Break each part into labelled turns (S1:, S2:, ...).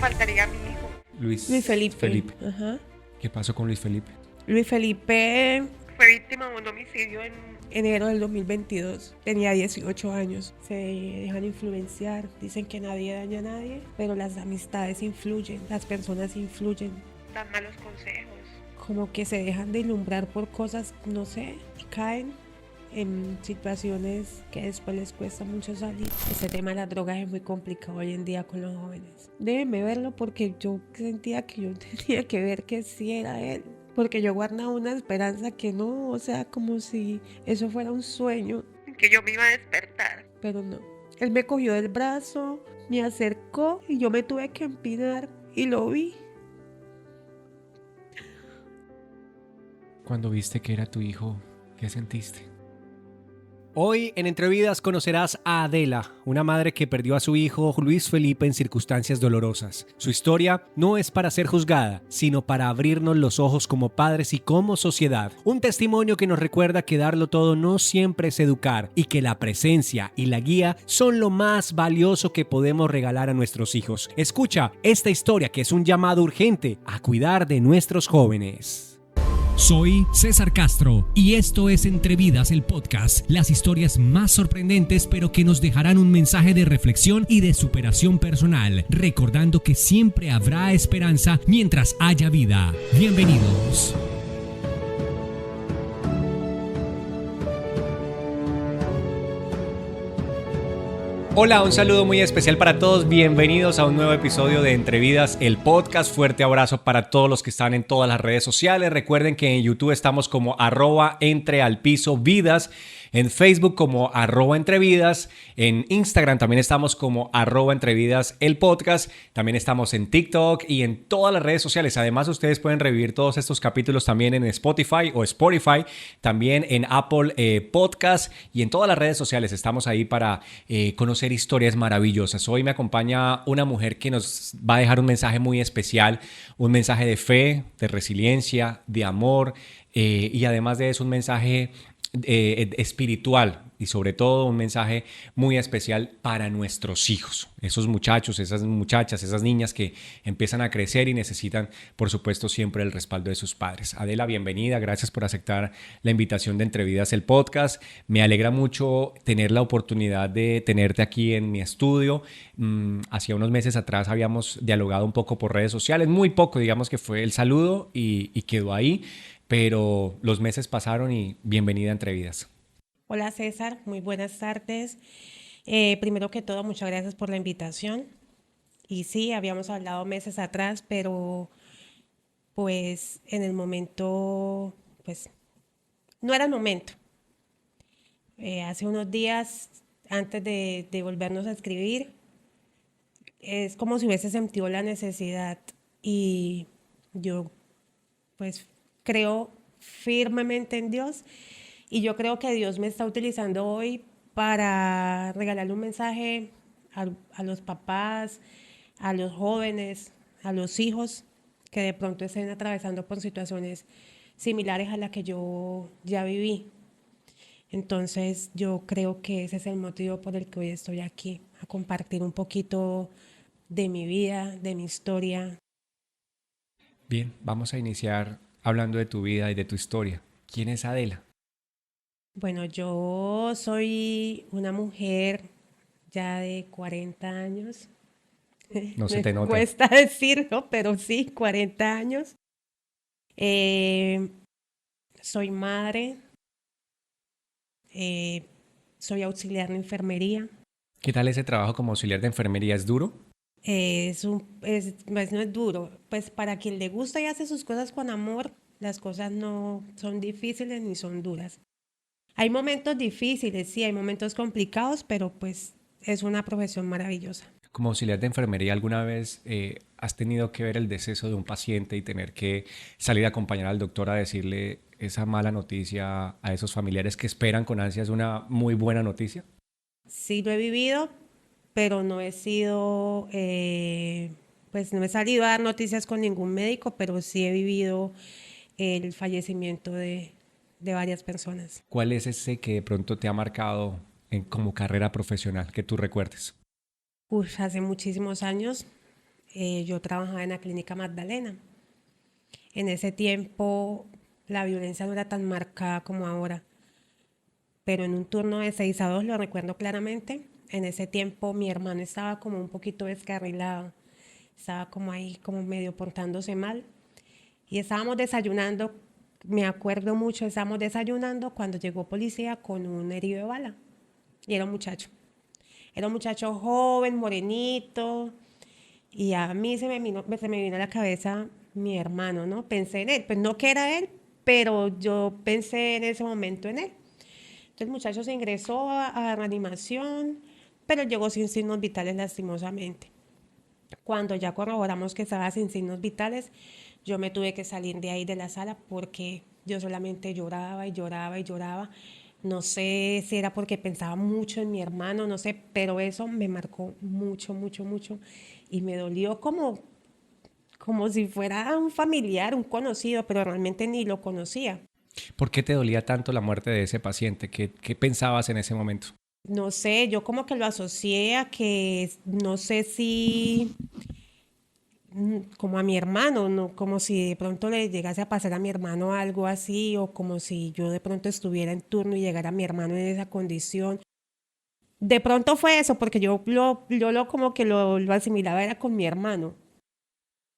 S1: faltaría a mi hijo.
S2: Luis Felipe.
S3: Ajá.
S2: ¿Qué pasó con Luis Felipe?
S3: Luis Felipe
S1: Fue víctima de un homicidio en
S3: enero del 2022. Tenía 18 años. Se dejan influenciar. Dicen que nadie daña a nadie, pero las amistades influyen, las personas influyen.
S1: tan malos consejos.
S3: Como que se dejan de ilumbrar por cosas, no sé, y caen en situaciones que después les cuesta mucho salir. Ese tema de las drogas es muy complicado hoy en día con los jóvenes. Déjenme verlo porque yo sentía que yo tenía que ver que sí era él. Porque yo guardaba una esperanza que no, o sea, como si eso fuera un sueño.
S1: Que yo me iba a despertar.
S3: Pero no. Él me cogió del brazo, me acercó y yo me tuve que empinar y lo vi.
S2: Cuando viste que era tu hijo, ¿qué sentiste?
S4: Hoy en Entrevidas conocerás a Adela, una madre que perdió a su hijo Luis Felipe en circunstancias dolorosas. Su historia no es para ser juzgada, sino para abrirnos los ojos como padres y como sociedad. Un testimonio que nos recuerda que darlo todo no siempre es educar y que la presencia y la guía son lo más valioso que podemos regalar a nuestros hijos. Escucha esta historia que es un llamado urgente a cuidar de nuestros jóvenes.
S5: Soy César Castro y esto es Entrevidas, el podcast. Las historias más sorprendentes pero que nos dejarán un mensaje de reflexión y de superación personal, recordando que siempre habrá esperanza mientras haya vida. Bienvenidos.
S4: Hola, un saludo muy especial para todos. Bienvenidos a un nuevo episodio de Entrevidas, el podcast. Fuerte abrazo para todos los que están en todas las redes sociales. Recuerden que en YouTube estamos como @entrealpisovidas, en Facebook como @entrevidas, en Instagram también estamos como @entrevidas el podcast. También estamos en TikTok y en todas las redes sociales. Además, ustedes pueden revivir todos estos capítulos también en Spotify, también en Apple Podcast y en todas las redes sociales. Estamos ahí para conocer historias maravillosas. Hoy me acompaña una mujer que nos va a dejar un mensaje muy especial, un mensaje de fe, de resiliencia, de amor y además de eso un mensaje espiritual y sobre todo un mensaje muy especial para nuestros hijos, esos muchachos, esas muchachas, esas niñas que empiezan a crecer y necesitan, por supuesto, siempre el respaldo de sus padres. Adela, bienvenida, gracias por aceptar la invitación de Entrevidas, el podcast. Me alegra mucho tener la oportunidad de tenerte aquí en mi estudio. Hacía unos meses atrás habíamos dialogado un poco por redes sociales, muy poco, digamos que fue el saludo y quedó ahí. Pero los meses pasaron y bienvenida a Entrevidas.
S3: Hola César, muy buenas tardes. Primero que todo, muchas gracias por la invitación. Y sí, habíamos hablado meses atrás, pero pues en el momento, pues no era el momento. Hace unos días, antes de volvernos a escribir, es como si hubiese sentido la necesidad y yo pues creo firmemente en Dios y yo creo que Dios me está utilizando hoy para regalarle un mensaje a los papás, a los jóvenes, a los hijos que de pronto estén atravesando por situaciones similares a las que yo ya viví. Entonces yo creo que ese es el motivo por el que hoy estoy aquí, a compartir un poquito de mi vida, de mi historia.
S2: Bien, vamos a iniciar hablando de tu vida y de tu historia. ¿Quién es Adela?
S3: Bueno, yo soy una mujer ya de 40 años.
S2: No se te
S3: Me
S2: nota.
S3: cuesta decirlo, pero sí, 40 años. Soy madre, soy auxiliar de enfermería.
S2: ¿Qué tal ese trabajo como auxiliar de enfermería? ¿Es duro?
S3: Pues no es duro. Pues para quien le gusta y hace sus cosas con amor, las cosas no son difíciles ni son duras. Hay momentos difíciles, sí, hay momentos complicados, pero pues es una profesión maravillosa.
S2: Como auxiliar de enfermería, ¿alguna vez has tenido que ver el deceso de un paciente y tener que salir a acompañar al doctor a decirle esa mala noticia a esos familiares que esperan con ansias una muy buena noticia?
S3: Sí lo he vivido, pero no he sido, pues no he salido a dar noticias con ningún médico, pero sí he vivido el fallecimiento de varias personas.
S2: ¿Cuál es ese que de pronto te ha marcado como carrera profesional que tú recuerdes?
S3: Hace muchísimos años Yo trabajaba en la clínica Magdalena. En ese tiempo la violencia no era tan marcada como ahora, pero en un turno de 6 a 2, lo recuerdo claramente, en ese tiempo mi hermano estaba como un poquito descarrilado, estaba como ahí, como medio portándose mal, y estábamos desayunando, me acuerdo mucho, estábamos desayunando cuando llegó policía con un herido de bala, y era un muchacho joven, morenito, y a mí se me vino a la cabeza mi hermano, ¿no? Pensé en él, pues no que era él, pero yo pensé en ese momento en él. Entonces el muchacho se ingresó a reanimación, pero llegó sin signos vitales lastimosamente. Cuando ya corroboramos que estaba sin signos vitales, yo me tuve que salir de ahí de la sala porque yo solamente lloraba y lloraba y lloraba. No sé si era porque pensaba mucho en mi hermano, no sé, pero eso me marcó mucho, mucho, mucho y me dolió como si fuera un familiar, un conocido, pero realmente ni lo conocía.
S2: ¿Por qué te dolía tanto la muerte de ese paciente? ¿Qué pensabas en ese momento?
S3: No sé, yo como que lo asocié a que no sé si como a mi hermano, no, como si de pronto le llegase a pasar a mi hermano algo así, o como si yo de pronto estuviera en turno y llegara mi hermano en esa condición. De pronto fue eso, porque yo como que lo asimilaba era con mi hermano.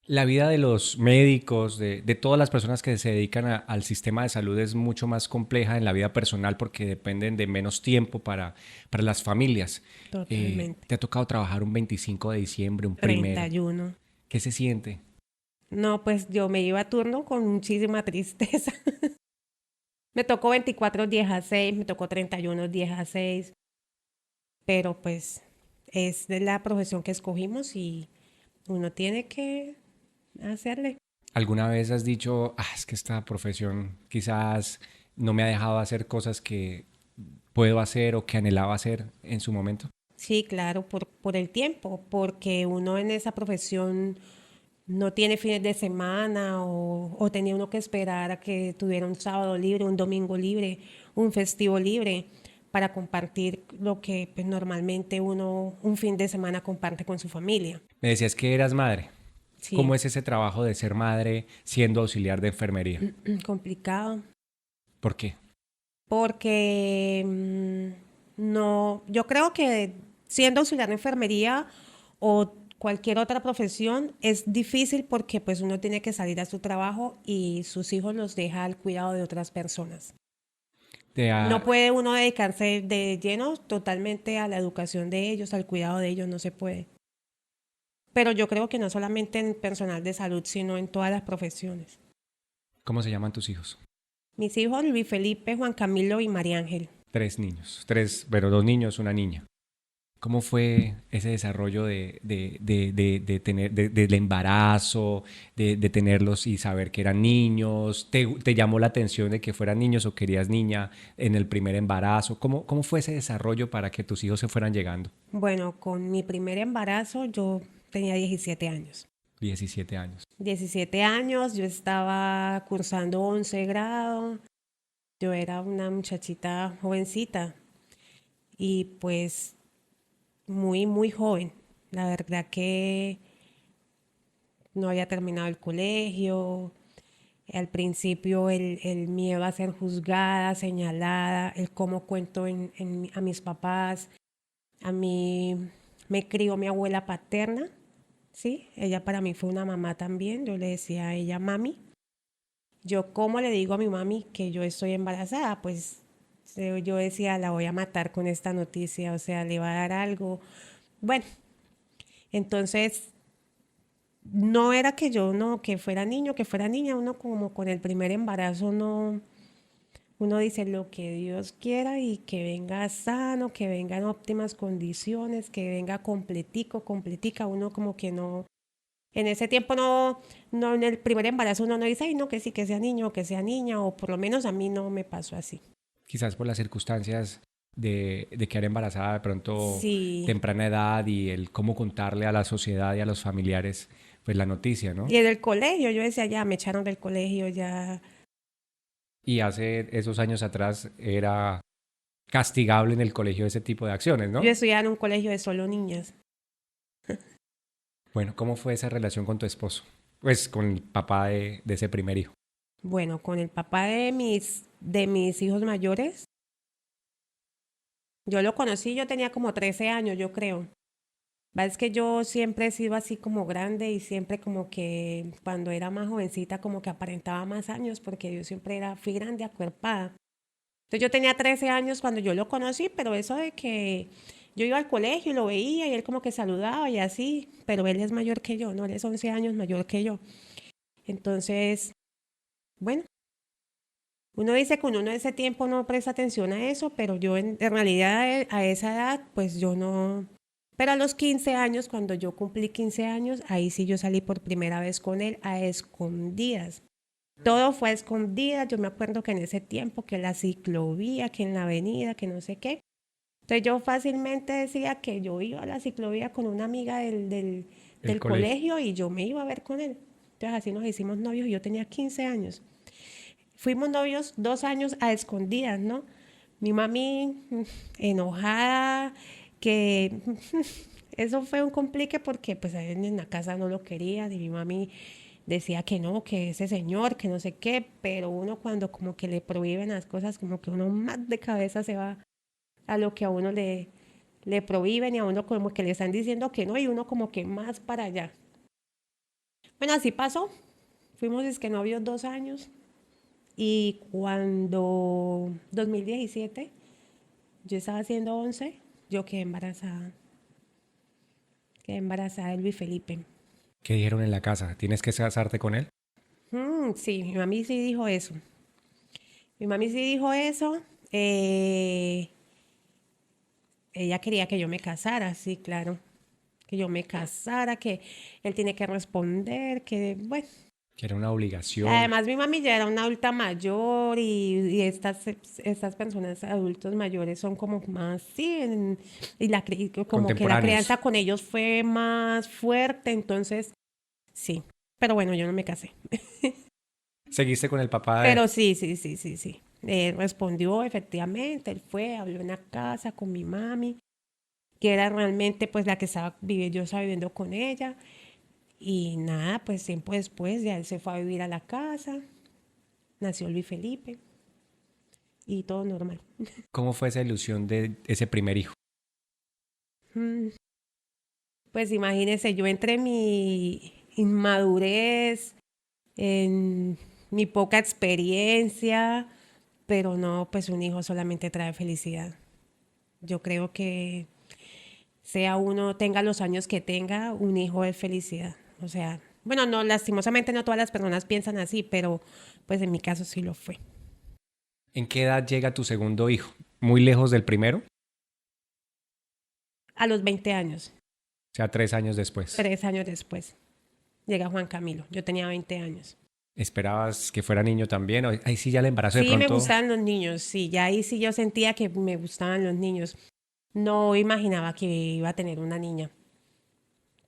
S2: La vida de los médicos, de todas las personas que se dedican al sistema de salud es mucho más compleja en la vida personal porque dependen de menos tiempo para las familias.
S3: Totalmente.
S2: ¿Te ha tocado trabajar un 25 de diciembre, un primero?
S3: 31.
S2: ¿Qué se siente?
S3: No, pues yo me iba a turno con muchísima tristeza. Me tocó 24 días a 6, me tocó 31 días a 6, pero pues es de la profesión que escogimos y uno tiene que hacerle.
S2: ¿Alguna vez has dicho, es que esta profesión quizás no me ha dejado hacer cosas que puedo hacer o que anhelaba hacer en su momento?
S3: Sí, claro, por el tiempo, porque uno en esa profesión no tiene fines de semana o tenía uno que esperar a que tuviera un sábado libre, un domingo libre, un festivo libre para compartir lo que pues, normalmente uno un fin de semana comparte con su familia.
S2: Me decías que eras madre.
S3: Sí,
S2: ¿Cómo es ese trabajo de ser madre siendo auxiliar de enfermería?
S3: complicado,
S2: ¿Por qué?
S3: porque no, yo creo que siendo auxiliar de enfermería o cualquier otra profesión es difícil porque pues uno tiene que salir a su trabajo y sus hijos los deja al cuidado de otras personas.
S2: Te
S3: No
S2: ha-
S3: puede uno dedicarse de lleno totalmente a la educación de ellos, al cuidado de ellos, no se puede. Pero yo creo que no solamente en personal de salud, sino en todas las profesiones.
S2: ¿Cómo se llaman tus hijos?
S3: Mis hijos, Luis Felipe, Juan Camilo y María Ángel.
S2: 3 niños. Pero 2 niños, una niña. ¿Cómo fue ese desarrollo de tener, del embarazo, de tenerlos y saber que eran niños? ¿Te llamó la atención de que fueran niños o querías niña en el primer embarazo? ¿Cómo fue ese desarrollo para que tus hijos se fueran llegando?
S3: Bueno, con mi primer embarazo yo tenía 17 años.
S2: 17 años.
S3: 17 años, yo estaba cursando 11 grado, yo era una muchachita jovencita y pues muy, muy joven. La verdad que no había terminado el colegio. Al principio el miedo a ser juzgada, señalada, el cómo cuento a mis papás. A mí me crió mi abuela paterna, ¿sí? Ella para mí fue una mamá también. Yo le decía a ella mami. Yo, ¿cómo le digo a mi mami que yo estoy embarazada? Pues yo decía, la voy a matar con esta noticia, o sea, le va a dar algo. Bueno, entonces no era que yo no, que fuera niño, que fuera niña, uno como con el primer embarazo no, uno dice lo que Dios quiera y que venga sano, que venga en óptimas condiciones, que venga completico, completica, uno como que no, en ese tiempo no, en el primer embarazo uno no dice, ay no, que sí, que sea niño, que sea niña, o por lo menos a mí no me pasó así.
S2: Quizás por las circunstancias de quedar embarazada de pronto
S3: Sí,
S2: temprana edad y el cómo contarle a la sociedad y a los familiares pues la noticia, ¿no?
S3: y en el colegio yo decía, ya me echaron del colegio, ya.
S2: Y hace esos años atrás era castigable en el colegio ese tipo de acciones,
S3: Yo
S2: ¿no?
S3: estudiaba en un colegio de solo niñas.
S2: Bueno, ¿cómo fue esa relación con tu esposo? Pues con el papá de ese primer hijo.
S3: Bueno, con el papá de mis hijos mayores, yo lo conocí, yo tenía como 13 años, yo creo. Es que yo siempre he sido así como grande y siempre como que cuando era más jovencita como que aparentaba más años porque yo siempre fui grande, acuerpada. Entonces yo tenía 13 años cuando yo lo conocí, pero eso de que yo iba al colegio y lo veía y él como que saludaba y así, pero él es mayor que yo, ¿no? Él es 11 años mayor que yo. Entonces, bueno, uno dice que uno en ese tiempo no presta atención a eso, pero yo en realidad a esa edad, pues yo no. Pero a los 15 años, cuando yo cumplí 15 años, ahí sí yo salí por primera vez con él a escondidas. Todo fue a escondidas. Yo me acuerdo que en ese tiempo, que la ciclovía, que en la avenida, que no sé qué. Entonces yo fácilmente decía que yo iba a la ciclovía con una amiga del colegio y yo me iba a ver con él. Entonces así nos hicimos novios y yo tenía 15 años. Fuimos novios 2 años a escondidas, ¿no? Mi mami enojada, que eso fue un complique porque pues a él en la casa no lo querían y mi mami decía que no, que ese señor, que no sé qué, pero uno cuando como que le prohíben las cosas, como que uno más de cabeza se va a lo que a uno le prohíben y a uno como que le están diciendo que no y uno como que más para allá. Bueno, así pasó. Fuimos es que novios 2 años y cuando 2017 yo estaba haciendo 11, yo quedé embarazada. Quedé embarazada de Luis Felipe.
S2: ¿Qué dijeron en la casa? ¿Tienes que casarte con él?
S3: Sí, mi mami sí dijo eso. Mi mami sí dijo eso. Ella quería que yo me casara, sí, claro. Que yo me casara, que él tiene que responder, que bueno.
S2: Que era una obligación.
S3: Además, mi mami ya era una adulta mayor y estas personas adultos mayores son como más, sí, y como que la
S2: Contemporáneos.
S3: crianza con ellos fue más fuerte, entonces, sí. Pero bueno, yo no me casé.
S2: ¿Seguiste con el papá de
S3: Pero sí, sí, sí, sí, sí. Respondió efectivamente, él fue, habló en la casa con mi mami, que era realmente pues la que estaba viviendo, yo estaba viviendo con ella. Y nada, pues tiempo después ya él se fue a vivir a la casa, nació Luis Felipe y todo normal.
S2: ¿Cómo fue esa ilusión de ese primer hijo?
S3: Pues imagínese, yo entre mi inmadurez, en mi poca experiencia, pero no, pues un hijo solamente trae felicidad. Yo creo que sea uno, tenga los años que tenga, un hijo es felicidad. O sea, bueno, no, lastimosamente no todas las personas piensan así, pero pues en mi caso sí lo fue.
S2: ¿En qué edad llega tu segundo hijo? ¿Muy lejos del primero?
S3: A los 20 años.
S2: O sea, 3 años después.
S3: 3 años después llega Juan Camilo. Yo tenía 20 años.
S2: ¿Esperabas que fuera niño también? Ahí sí ya el embarazo de
S3: Sí, me
S2: pronto.
S3: gustaban los niños, sí. Ya ahí sí yo sentía que me gustaban los niños. No imaginaba que iba a tener una niña.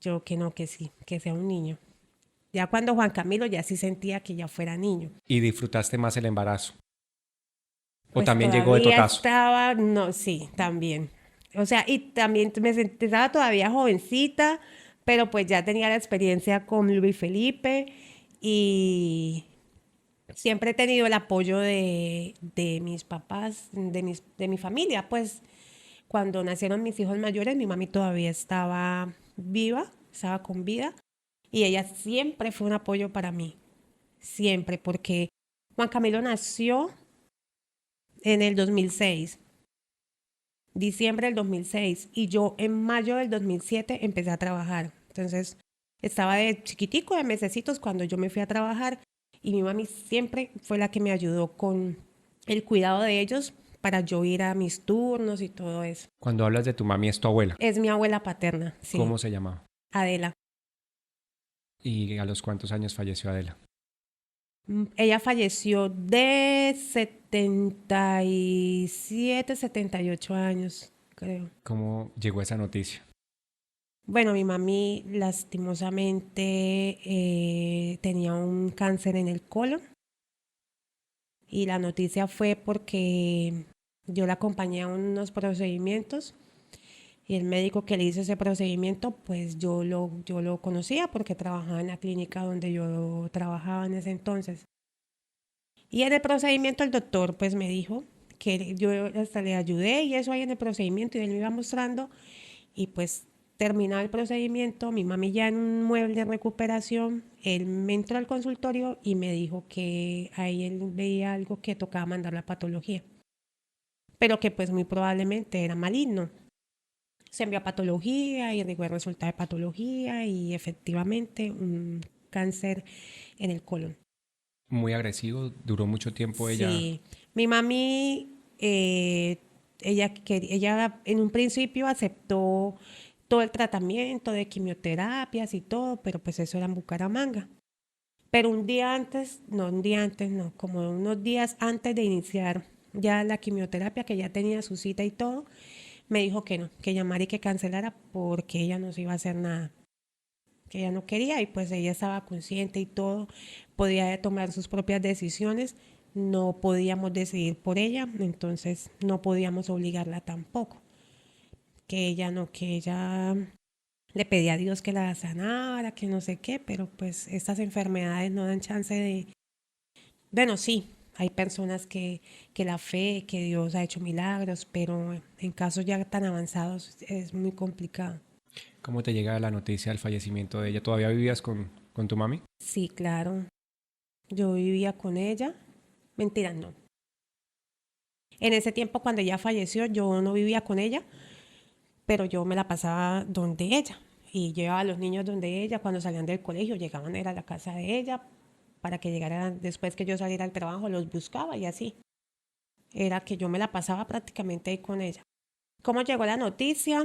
S3: Yo que no, que sí, que sea un niño. Ya cuando Juan Camilo ya sí sentía que ya fuera niño.
S2: ¿Y disfrutaste más el embarazo? ¿O
S3: Pues
S2: también llegó de
S3: todavía
S2: totazo?
S3: estaba, no, sí, también. O sea, y también estaba todavía jovencita, pero pues ya tenía la experiencia con Luis Felipe y siempre he tenido el apoyo de mis papás, de mi familia. Pues cuando nacieron mis hijos mayores, mi mami todavía estaba viva, estaba con vida, y ella siempre fue un apoyo para mí, siempre, porque Juan Camilo nació en el 2006, diciembre del 2006, y yo en mayo del 2007 empecé a trabajar. Entonces estaba de chiquitico, de mesecitos, cuando yo me fui a trabajar, y mi mami siempre fue la que me ayudó con el cuidado de ellos para yo ir a mis turnos y todo eso.
S2: Cuando hablas de tu mami, es tu abuela.
S3: Es mi abuela paterna, sí.
S2: ¿Cómo se llamaba?
S3: Adela.
S2: ¿Y a los cuántos años falleció Adela?
S3: Ella falleció de 77, 78 años, creo.
S2: ¿Cómo llegó esa noticia?
S3: Bueno, mi mami lastimosamente tenía un cáncer en el colon y la noticia fue porque yo la acompañé a unos procedimientos Y el médico que le hizo ese procedimiento, pues yo lo conocía porque trabajaba en la clínica donde yo trabajaba en ese entonces. Y en el procedimiento el doctor pues me dijo que yo hasta le ayudé y eso ahí en el procedimiento y él me iba mostrando y pues terminado el procedimiento, mi mami ya en un mueble de recuperación, él me entró al consultorio y me dijo que ahí él veía algo que tocaba mandar la patología, pero que pues muy probablemente era maligno. Se envió a patología y llegó el resultado de patología y efectivamente un cáncer en el colon.
S2: Muy agresivo, duró mucho tiempo ella.
S3: Sí, mi mami, ella en un principio aceptó todo el tratamiento de quimioterapias y todo, pero pues eso era en Bucaramanga. Pero un día antes no, como unos días antes de iniciar ya la quimioterapia, que ya tenía su cita y todo, me dijo que no, que llamara y que cancelara porque ella no se iba a hacer nada, que ella no quería y pues ella estaba consciente y todo, podía tomar sus propias decisiones, no podíamos decidir por ella, entonces no podíamos obligarla tampoco, que ella no, que ella le pedía a Dios que la sanara, que no sé qué, pero pues estas enfermedades no dan chance de, bueno, sí, hay personas que la fe, que Dios ha hecho milagros, pero en casos ya tan avanzados es muy complicado.
S2: ¿Cómo te llega la noticia del fallecimiento de ella? ¿Todavía vivías con tu mami?
S3: Sí, claro, yo vivía con ella, mentira, no. En ese tiempo cuando ella falleció yo no vivía con ella, pero yo me la pasaba donde ella y llevaba a los niños donde ella, cuando salían del colegio llegaban a la casa de ella para que llegaran después que yo saliera al trabajo, los buscaba y así. Era que yo me la pasaba prácticamente ahí con ella. ¿Cómo llegó la noticia?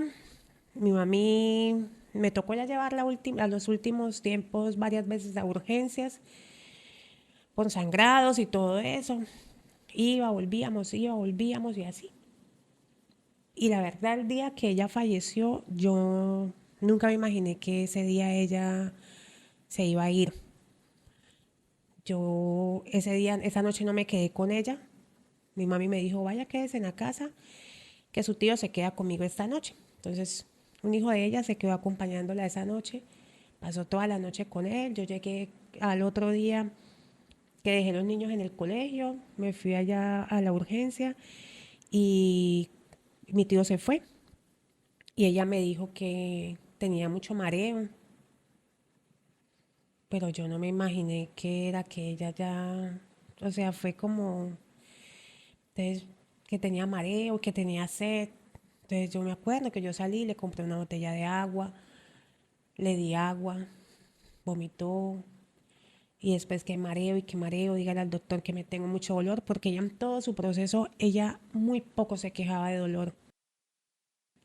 S3: Mi mami me tocó ya llevarla a los últimos tiempos varias veces a urgencias por sangrados y todo eso. Iba, volvíamos y así. Y la verdad, el día que ella falleció, yo nunca me imaginé que ese día ella se iba a ir. Yo ese día, esa noche no me quedé con ella. Mi mami me dijo, vaya, quédese en la casa, que su tío se queda conmigo esta noche. Entonces, un hijo de ella se quedó acompañándola esa noche. Pasó toda la noche con él. Yo llegué al otro día que dejé los niños en el colegio, me fui allá a la urgencia y mi tío se fue. Y ella me dijo que tenía mucho mareo, pero yo no me imaginé que era que ella ya, o sea, fue como entonces, que tenía mareo, que tenía sed. Entonces yo me acuerdo que yo salí, le compré una botella de agua, le di agua, vomitó. Y después que mareo, dígale al doctor que me tengo mucho dolor, porque ella en todo su proceso, ella muy poco se quejaba de dolor.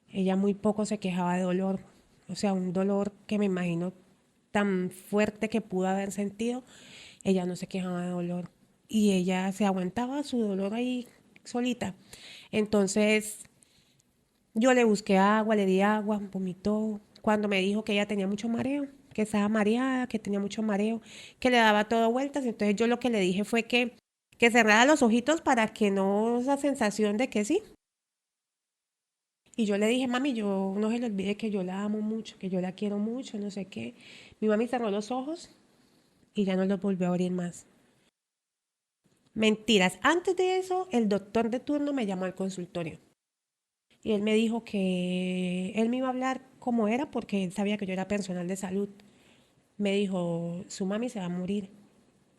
S3: Ella muy poco se quejaba de dolor. O sea, un dolor que me imagino tan fuerte que pudo haber sentido, ella no se quejaba de dolor. Y ella se aguantaba su dolor ahí solita. Entonces, yo le busqué agua, le di agua, vomitó. Cuando me dijo que ella tenía mucho mareo, que estaba mareada, que tenía mucho mareo, que le daba todo vueltas, entonces yo lo que le dije fue que cerrara los ojitos para que no esa sensación de que sí. Y yo le dije, mami, yo no se le olvide que yo la amo mucho, que yo la quiero mucho, no sé qué. Mi mami cerró los ojos y ya no los volvió a abrir más. Mentiras. Antes de eso, el doctor de turno me llamó al consultorio. Y él me dijo que él me iba a hablar cómo era porque él sabía que yo era personal de salud. Me dijo, su mami se va a morir.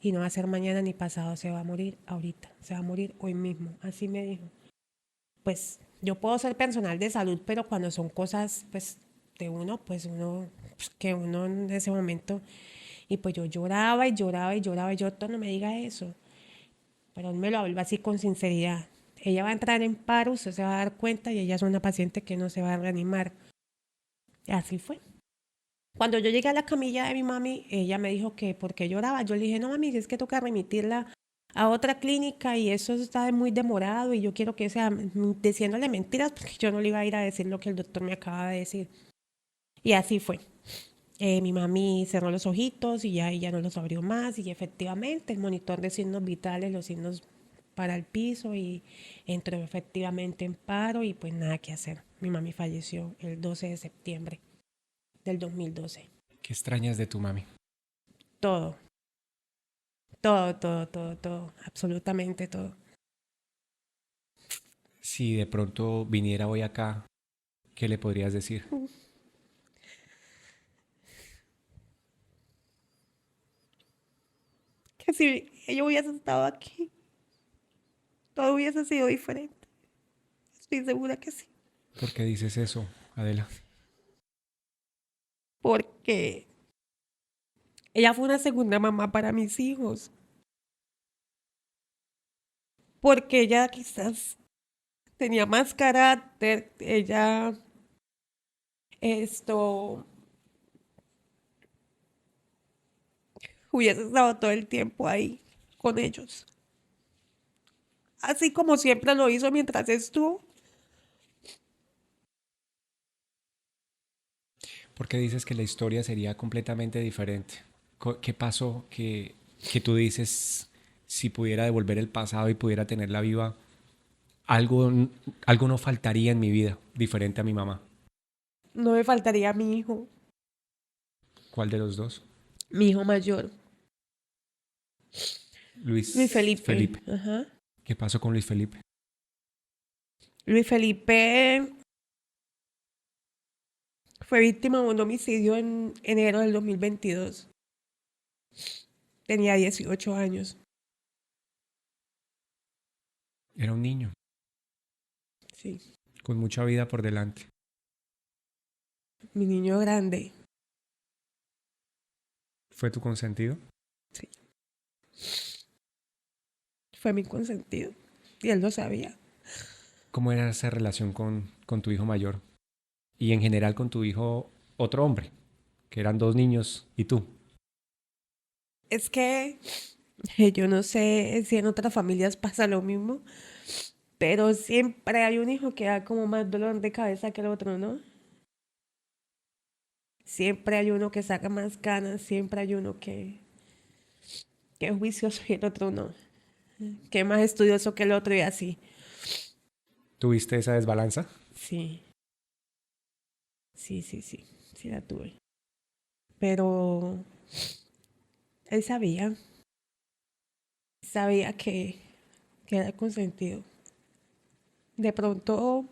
S3: Y no va a ser mañana ni pasado, se va a morir ahorita, se va a morir hoy mismo. Así me dijo. Pues yo puedo ser personal de salud, pero cuando son cosas pues de uno, pues uno, pues, que uno en ese momento, y pues yo lloraba y lloraba y lloraba, y yo, doctor, no me diga eso. Pero él me lo habló así con sinceridad. Ella va a entrar en paro, usted se va a dar cuenta y ella es una paciente que no se va a reanimar. Y así fue. Cuando yo llegué a la camilla de mi mami, ella me dijo que por qué lloraba. Yo le dije, no mami, si es que toca remitirla a otra clínica y eso está muy demorado y yo quiero que sea diciéndole mentiras porque yo no le iba a ir a decir lo que el doctor me acaba de decir. Y así fue. Mi mami cerró los ojitos y ya ella no los abrió más y efectivamente el monitor de signos vitales, los signos para el piso y entró efectivamente en paro y pues nada que hacer. Mi mami falleció el 12 de septiembre del 2012.
S2: ¿Qué extrañas de tu mami?
S3: Todo, todo, absolutamente todo.
S2: Si de pronto viniera hoy acá, ¿qué le podrías decir?
S3: Que si ella hubiese estado aquí, todo hubiese sido diferente. Estoy segura que sí.
S2: ¿Por qué dices eso, Adela?
S3: Porque ella fue una segunda mamá para mis hijos. Porque ella quizás tenía más carácter, ella esto hubiese estado todo el tiempo ahí con ellos. Así como siempre lo hizo mientras estuvo.
S2: ¿Por qué dices que la historia sería completamente diferente? ¿Qué pasó que tú dices, si pudiera devolver el pasado y pudiera tenerla viva, algo, algo no faltaría en mi vida diferente a mi mamá?
S3: No me faltaría mi hijo,
S2: ¿Cuál de los dos?
S3: mi hijo mayor, Luis
S2: Luis
S3: Felipe.
S2: Felipe.
S3: Ajá.
S2: ¿Qué pasó con Luis Felipe?
S3: Luis Felipe fue víctima de un homicidio en enero del 2022. Tenía 18 años.
S2: Era un niño
S3: Sí,
S2: con mucha vida por delante.
S3: mi niño grande.
S2: ¿Fue tu consentido?
S3: Sí, fue mi consentido. Y él lo sabía.
S2: ¿Cómo era esa relación con tu hijo mayor? Y en general con tu hijo, otro hombre, que eran dos niños y tú.
S3: Es que yo no sé si en otras familias pasa lo mismo, pero siempre hay un hijo que da como más dolor de cabeza que el otro, ¿no? Siempre hay uno que saca más ganas, siempre hay uno que es juicioso y el otro no, que es más estudioso que el otro y así.
S2: ¿Tuviste esa desbalanza?
S3: Sí, sí la tuve. Pero él sabía que era consentido. De pronto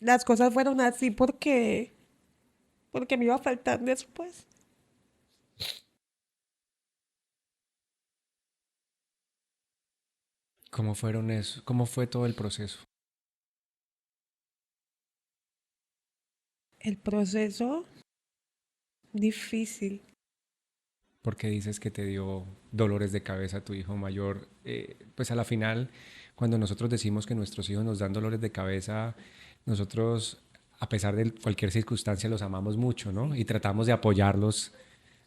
S3: las cosas fueron así porque me iba a faltar después.
S2: ¿Cómo fueron eso? ¿Cómo fue todo el proceso?
S3: El proceso difícil.
S2: Porque dices que te dio dolores de cabeza tu hijo mayor. Pues a la final, cuando nosotros decimos que nuestros hijos nos dan dolores de cabeza, nosotros, a pesar de cualquier circunstancia, los amamos mucho, ¿no? Y tratamos de apoyarlos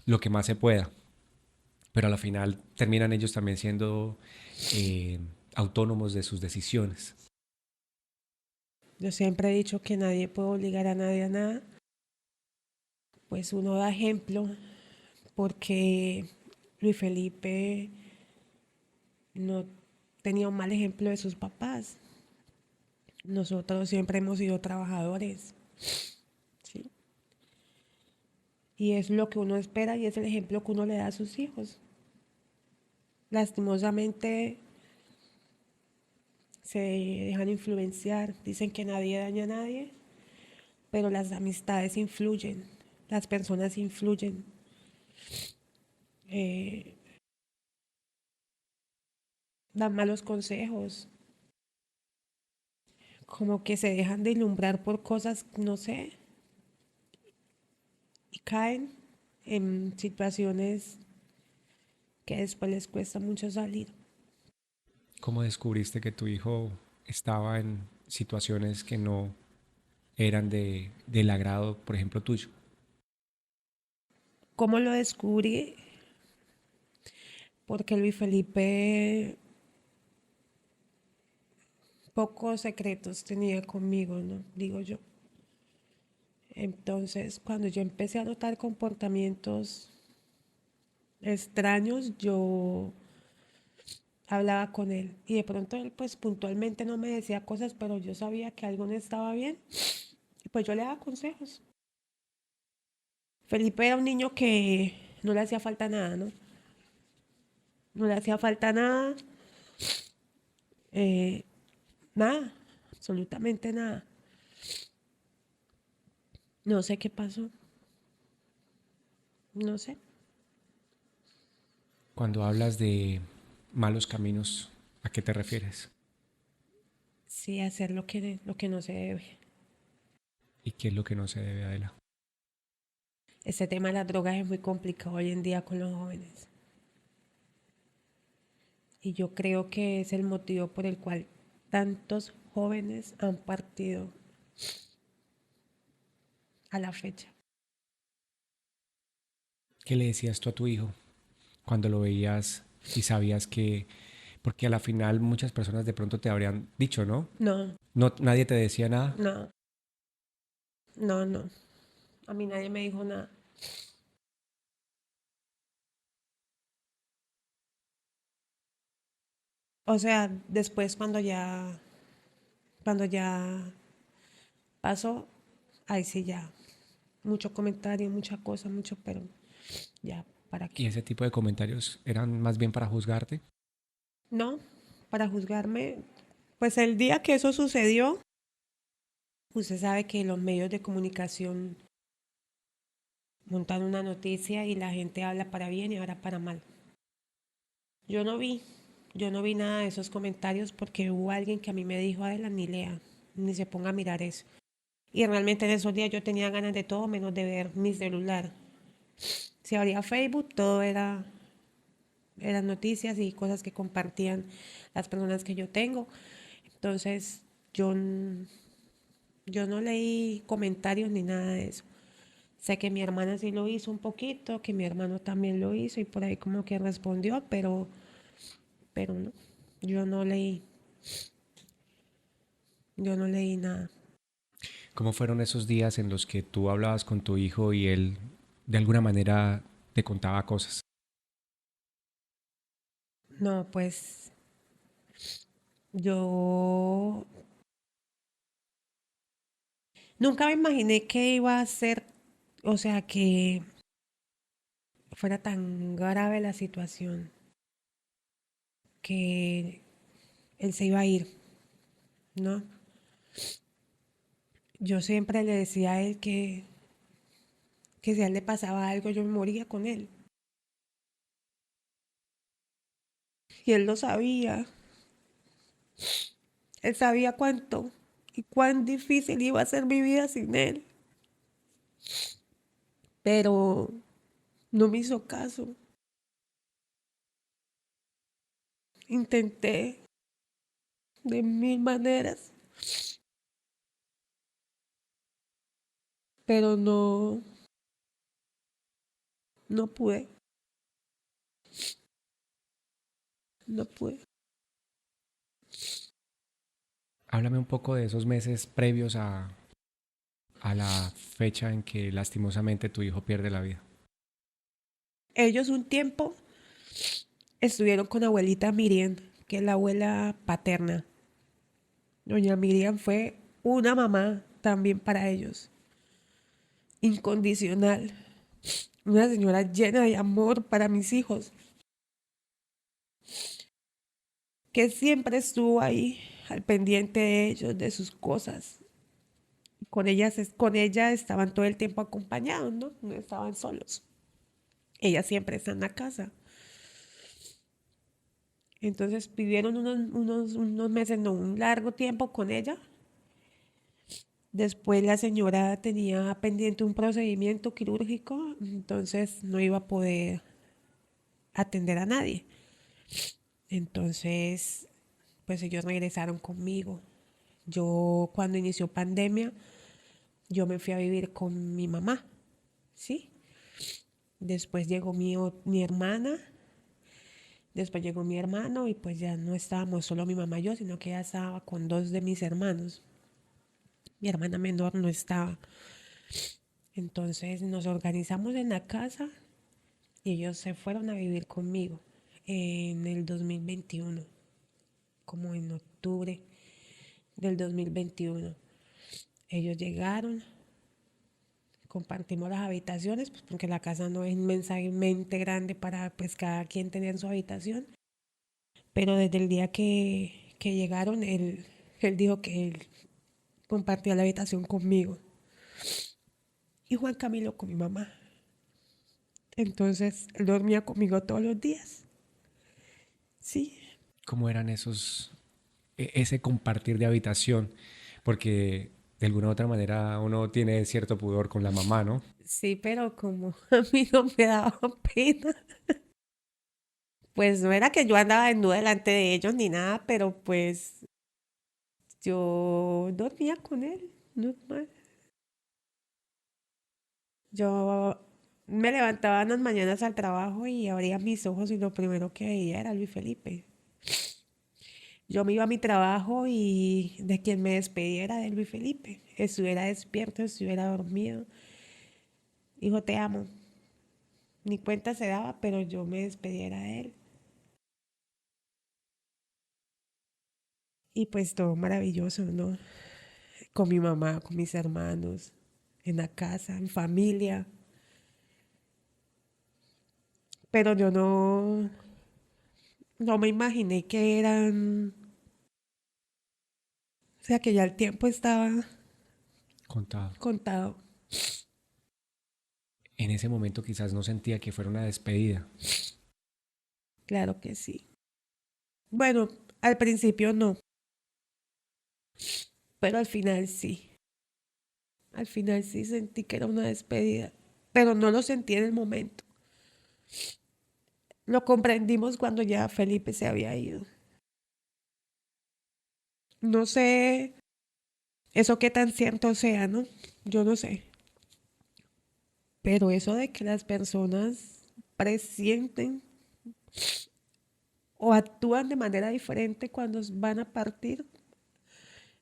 S2: lo que más se pueda. Pero a la final terminan ellos también siendo eh, autónomos de sus decisiones.
S3: Yo siempre he dicho que nadie puede obligar a nadie a nada. Pues uno da ejemplo porque Luis Felipe no tenía un mal ejemplo de sus papás. Nosotros siempre hemos sido trabajadores, ¿sí? Y es lo que uno espera y es el ejemplo que uno le da a sus hijos. Lastimosamente se dejan influenciar, dicen que nadie daña a nadie, pero las amistades influyen, las personas influyen. Eh, Dan malos consejos, como que se dejan de ilumbrar por cosas, no sé, y caen en situaciones que después les cuesta mucho salir.
S2: ¿Cómo descubriste que tu hijo estaba en situaciones que no eran del agrado, por ejemplo, tuyo?
S3: ¿Cómo lo descubrí? Porque Luis Felipe pocos secretos tenía conmigo, ¿no? Digo yo. Entonces, cuando yo empecé a notar comportamientos extraños, yo hablaba con él y de pronto él pues puntualmente no me decía cosas, pero yo sabía que algo no estaba bien y pues yo le daba consejos. Felipe era un niño que no le hacía falta nada, ¿no? No le hacía falta nada, eh, nada, absolutamente nada. No sé qué pasó, no sé.
S2: Cuando hablas de malos caminos, ¿a qué te refieres?
S3: Sí, hacer lo que no se debe.
S2: ¿Y qué es lo que no se debe, Adela?
S3: Este tema de las drogas es muy complicado hoy en día con los jóvenes. Y yo creo que es el motivo por el cual tantos jóvenes han partido a la fecha.
S2: ¿Qué le decías tú a tu hijo cuando lo veías y sabías que, porque a la final muchas personas de pronto te habrían dicho, ¿no?
S3: No,
S2: No, nadie te decía nada.
S3: no, no, no. A mí nadie me dijo nada. O sea, después cuando ya pasó, ahí sí ya, mucho comentario, mucha cosa, mucho, pero ya, ¿para
S2: Y
S3: qué?
S2: ese tipo de comentarios eran más bien para juzgarte.
S3: No, para juzgarme, pues el día que eso sucedió, usted sabe que los medios de comunicación montan una noticia y la gente habla para bien y ahora para mal. Yo no vi, yo no vi nada de esos comentarios porque hubo alguien que a mí me dijo, Adela, ni lea, ni se ponga a mirar eso. Y realmente en esos días yo tenía ganas de todo menos de ver mi celular. Si abría Facebook, todo eran noticias y cosas que compartían las personas que yo tengo. Entonces, yo no leí comentarios ni nada de eso. Sé que mi hermana sí lo hizo un poquito, que mi hermano también lo hizo y por ahí como que respondió, pero no, yo no leí, yo no leí nada.
S2: ¿Cómo fueron esos días en los que tú hablabas con tu hijo y él de alguna manera te contaba cosas?
S3: No, pues yo nunca me imaginé que iba a ser, o sea, que fuera tan grave la situación, que él se iba a ir, ¿no? Yo siempre le decía a él que si a él le pasaba algo, yo me moría con él. Y él lo sabía. Él sabía cuánto y cuán difícil iba a ser mi vida sin él. Pero no me hizo caso. Intenté de mil maneras, pero no pude, no pude.
S2: Háblame un poco de esos meses previos a la fecha en que lastimosamente tu hijo pierde la vida.
S3: Ellos un tiempo estuvieron con abuelita Miriam, que es la abuela paterna. Doña Miriam fue una mamá también para ellos, incondicional. Una señora llena de amor para mis hijos, que siempre estuvo ahí al pendiente de ellos, de sus cosas. Con ella estaban todo el tiempo acompañados, ¿no? No estaban solos. Ella siempre está en la casa. Entonces vivieron unos meses, no, un largo tiempo con ella. Después la señora tenía pendiente un procedimiento quirúrgico, entonces no iba a poder atender a nadie. Entonces, pues ellos regresaron conmigo. Yo cuando inició pandemia, yo me fui a vivir con mi mamá, ¿sí? Después llegó mi hermana, después llegó mi hermano y pues ya no estábamos solo mi mamá y yo, sino que ella estaba con dos de mis hermanos. Mi hermana menor no estaba. Entonces nos organizamos en la casa y ellos se fueron a vivir conmigo. en el 2021, como en octubre del 2021. Ellos llegaron, compartimos las habitaciones, pues porque la casa no es inmensamente grande para pues cada quien tener su habitación. Pero desde el día que llegaron, él dijo que él compartía la habitación conmigo y Juan Camilo con mi mamá. Entonces, él dormía conmigo todos los días. Sí,
S2: ¿Cómo eran ese compartir de habitación? Porque de alguna u otra manera uno tiene cierto pudor con la mamá, ¿no?
S3: sí, pero como a mí no me daba pena, pues no era que yo andaba desnuda delante de ellos ni nada, pero pues yo dormía con él, normal. Yo me levantaba en las mañanas al trabajo y abría mis ojos y lo primero que veía era Luis Felipe. Yo me iba a mi trabajo y de quien me despedía era de Luis Felipe. Estuviera despierto, estuviera dormido. Hijo, te amo. Ni cuenta se daba, pero yo me despedía de él. Y pues todo maravilloso, ¿no? Con mi mamá, con mis hermanos, en la casa, en familia. Pero yo no me imaginé que eran, o sea, que ya el tiempo estaba
S2: Contado.
S3: contado.
S2: En ese momento quizás no sentía que fuera una despedida.
S3: Claro que sí. Bueno, al principio no, pero al final sí. Al final sí sentí que era una despedida, pero no lo sentí en el momento. Lo comprendimos cuando ya Felipe se había ido. No sé eso qué tan cierto sea, ¿no? Yo no sé. Pero eso de que las personas presienten o actúan de manera diferente cuando van a partir,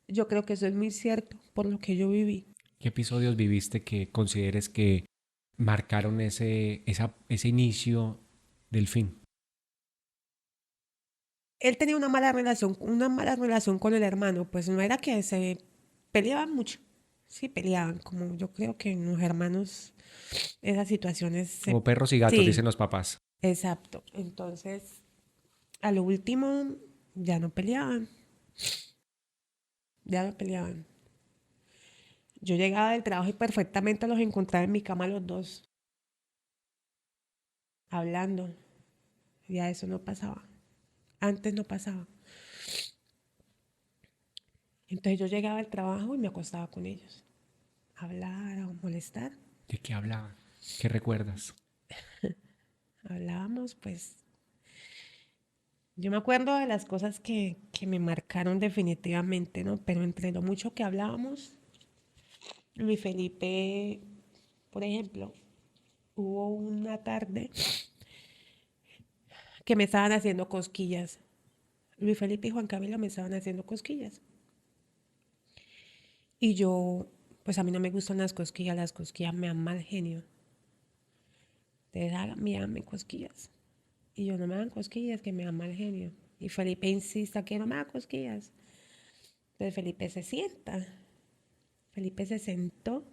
S3: yo creo que eso es muy cierto por lo que yo viví.
S2: ¿Qué episodios viviste que consideres que marcaron ese inicio del fin?
S3: Él tenía una mala relación con el hermano, pues no era que se peleaban mucho. Sí, peleaban, como yo creo que en los hermanos esas situaciones
S2: Como perros y gatos, dicen
S3: sí,
S2: los papás.
S3: exacto. Entonces, a lo último ya no peleaban, ya no peleaban. Yo llegaba del trabajo y perfectamente los encontraba en mi cama los dos, hablando. Ya eso no pasaba. Antes no pasaba. Entonces yo llegaba al trabajo y me acostaba con ellos. A hablar, a molestar.
S2: ¿De qué hablaban? ¿Qué recuerdas?
S3: Hablábamos, pues. Yo me acuerdo de las cosas que me marcaron definitivamente, ¿no? Pero entre lo mucho que hablábamos, Luis Felipe, por ejemplo, hubo una tarde que me estaban haciendo cosquillas. Luis Felipe y Juan Camilo me estaban haciendo cosquillas. Y yo, pues a mí no me gustan las cosquillas me dan mal genio. Ustedes háganme cosquillas. Y yo no me dan cosquillas, que me dan mal genio. Y Felipe insista que no me da cosquillas. Entonces Felipe se sienta. Felipe se sentó